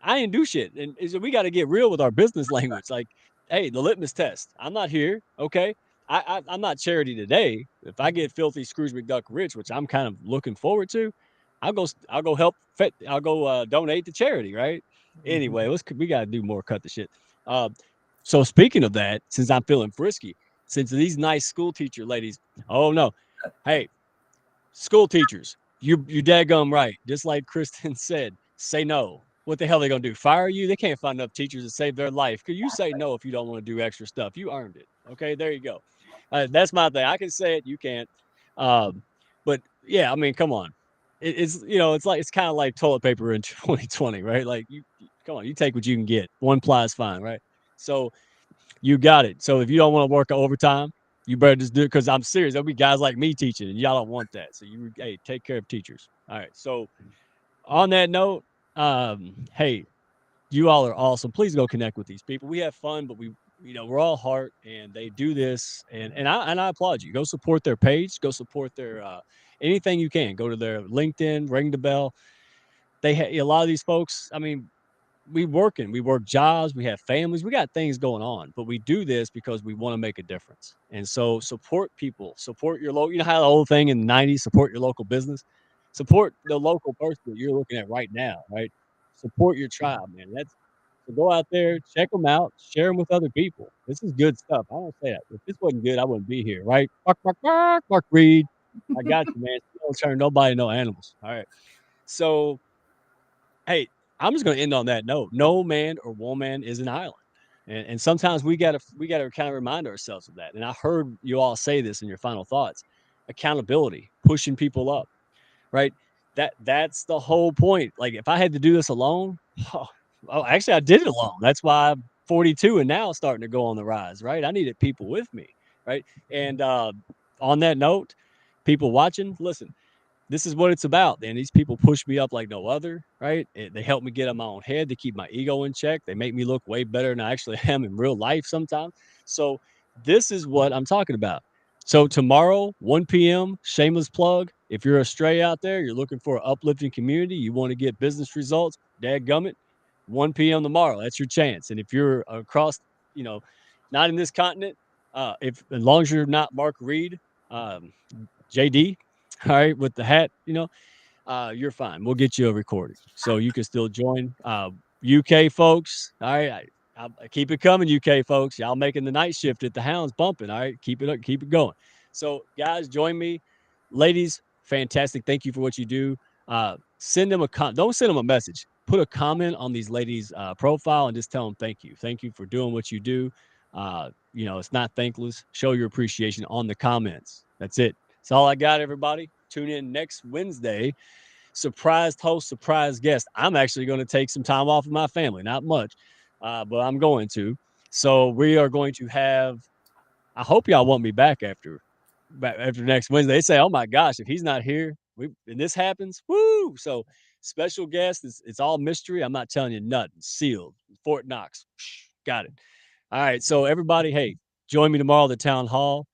I ain't do shit. And so we got to get real with our business language. Like, hey, the litmus test. I'm not here. Okay. I'm not charity today. If I get filthy Scrooge McDuck rich, which I'm kind of looking forward to, I'll go help. I'll go donate to charity. Right. Anyway, we got to do more. Cut the shit. So speaking of that, since I'm feeling frisky, since these nice school teacher ladies, oh no, hey, school teachers, you daggum right. Just like Kristen said, say no. What the hell are they gonna do? Fire you? They can't find enough teachers to save their life. Could you say no if you don't want to do extra stuff? You earned it. Okay, there you go. That's my thing. I can say it, you can't. But yeah, I mean, come on. It's it's kind of like toilet paper in 2020, right? Like come on, you take what you can get. One ply is fine, right? So you got it. So if you don't want to work overtime, you better just do it, because I'm serious. There'll be guys like me teaching, and y'all don't want that. So hey, take care of teachers. All right. So on that note, hey, you all are awesome. Please go connect with these people. We have fun, but we're all heart, and they do this, and I applaud you. Go support their page. Go support their anything you can. Go to their LinkedIn, ring the bell. A lot of these folks, I mean, we work jobs, we have families, we got things going on, but we do this because we want to make a difference. And so support people, support your local, how the old thing in the 90s, support your local business, support the local person that you're looking at right now, right? Support your tribe, man. So go out there, check them out, share them with other people. This is good stuff. I don't say that. If this wasn't good, I wouldn't be here, right? Mark Reed. I got you, man. Don't turn nobody no animals. All right. So, hey, I'm just going to end on that note. No man or woman is an island. And sometimes we got to kind of remind ourselves of that. And I heard you all say this in your final thoughts. Accountability, pushing people up, right? That's the whole point. Like, if I had to do this alone, actually I did it alone. That's why I'm 42 and now starting to go on the rise, right? I needed people with me, right? And on that note, people watching, listen, this is what it's about. And these people push me up like no other, right? They help me get on my own head. They keep my ego in check. They make me look way better than I actually am in real life sometimes. So this is what I'm talking about. So tomorrow, 1 p.m., shameless plug. If you're a stray out there, you're looking for an uplifting community, you want to get business results, dadgummit, 1 p.m. tomorrow. That's your chance. And if you're across, not in this continent, as long as you're not Mark Reed, JD, all right, with the hat, you're fine. We'll get you a recording, so you can still join. UK folks, all right, I keep it coming. UK folks, y'all making the night shift at the Hounds bumping. All right, keep it up, keep it going. So guys, join me, ladies. Fantastic. Thank you for what you do. Send them don't send them a message. Put a comment on these ladies' profile and just tell them thank you. Thank you for doing what you do. It's not thankless. Show your appreciation on the comments. That's it. That's all I got, everybody. Tune in next Wednesday. Surprised host, surprise guest. I'm actually going to take some time off of my family. Not much, but I'm going to. So we are going to have, I hope y'all want me back after next Wednesday. They say, oh my gosh, if he's not here, and this happens, woo! So special guest, it's all mystery. I'm not telling you nothing. Sealed. Fort Knox. Got it. All right. So everybody, hey, join me tomorrow at the town hall.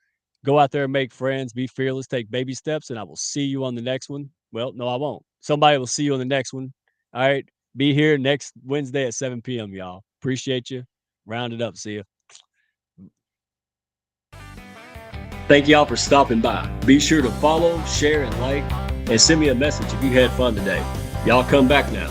Go out there and make friends. Be fearless. Take baby steps. And I will see you on the next one. Well, no, I won't. Somebody will see you on the next one. All right. Be here next Wednesday at 7 p.m., y'all. Appreciate you. Round it up. See you. Thank y'all for stopping by. Be sure to follow, share, and like, and send me a message if you had fun today. Y'all come back now.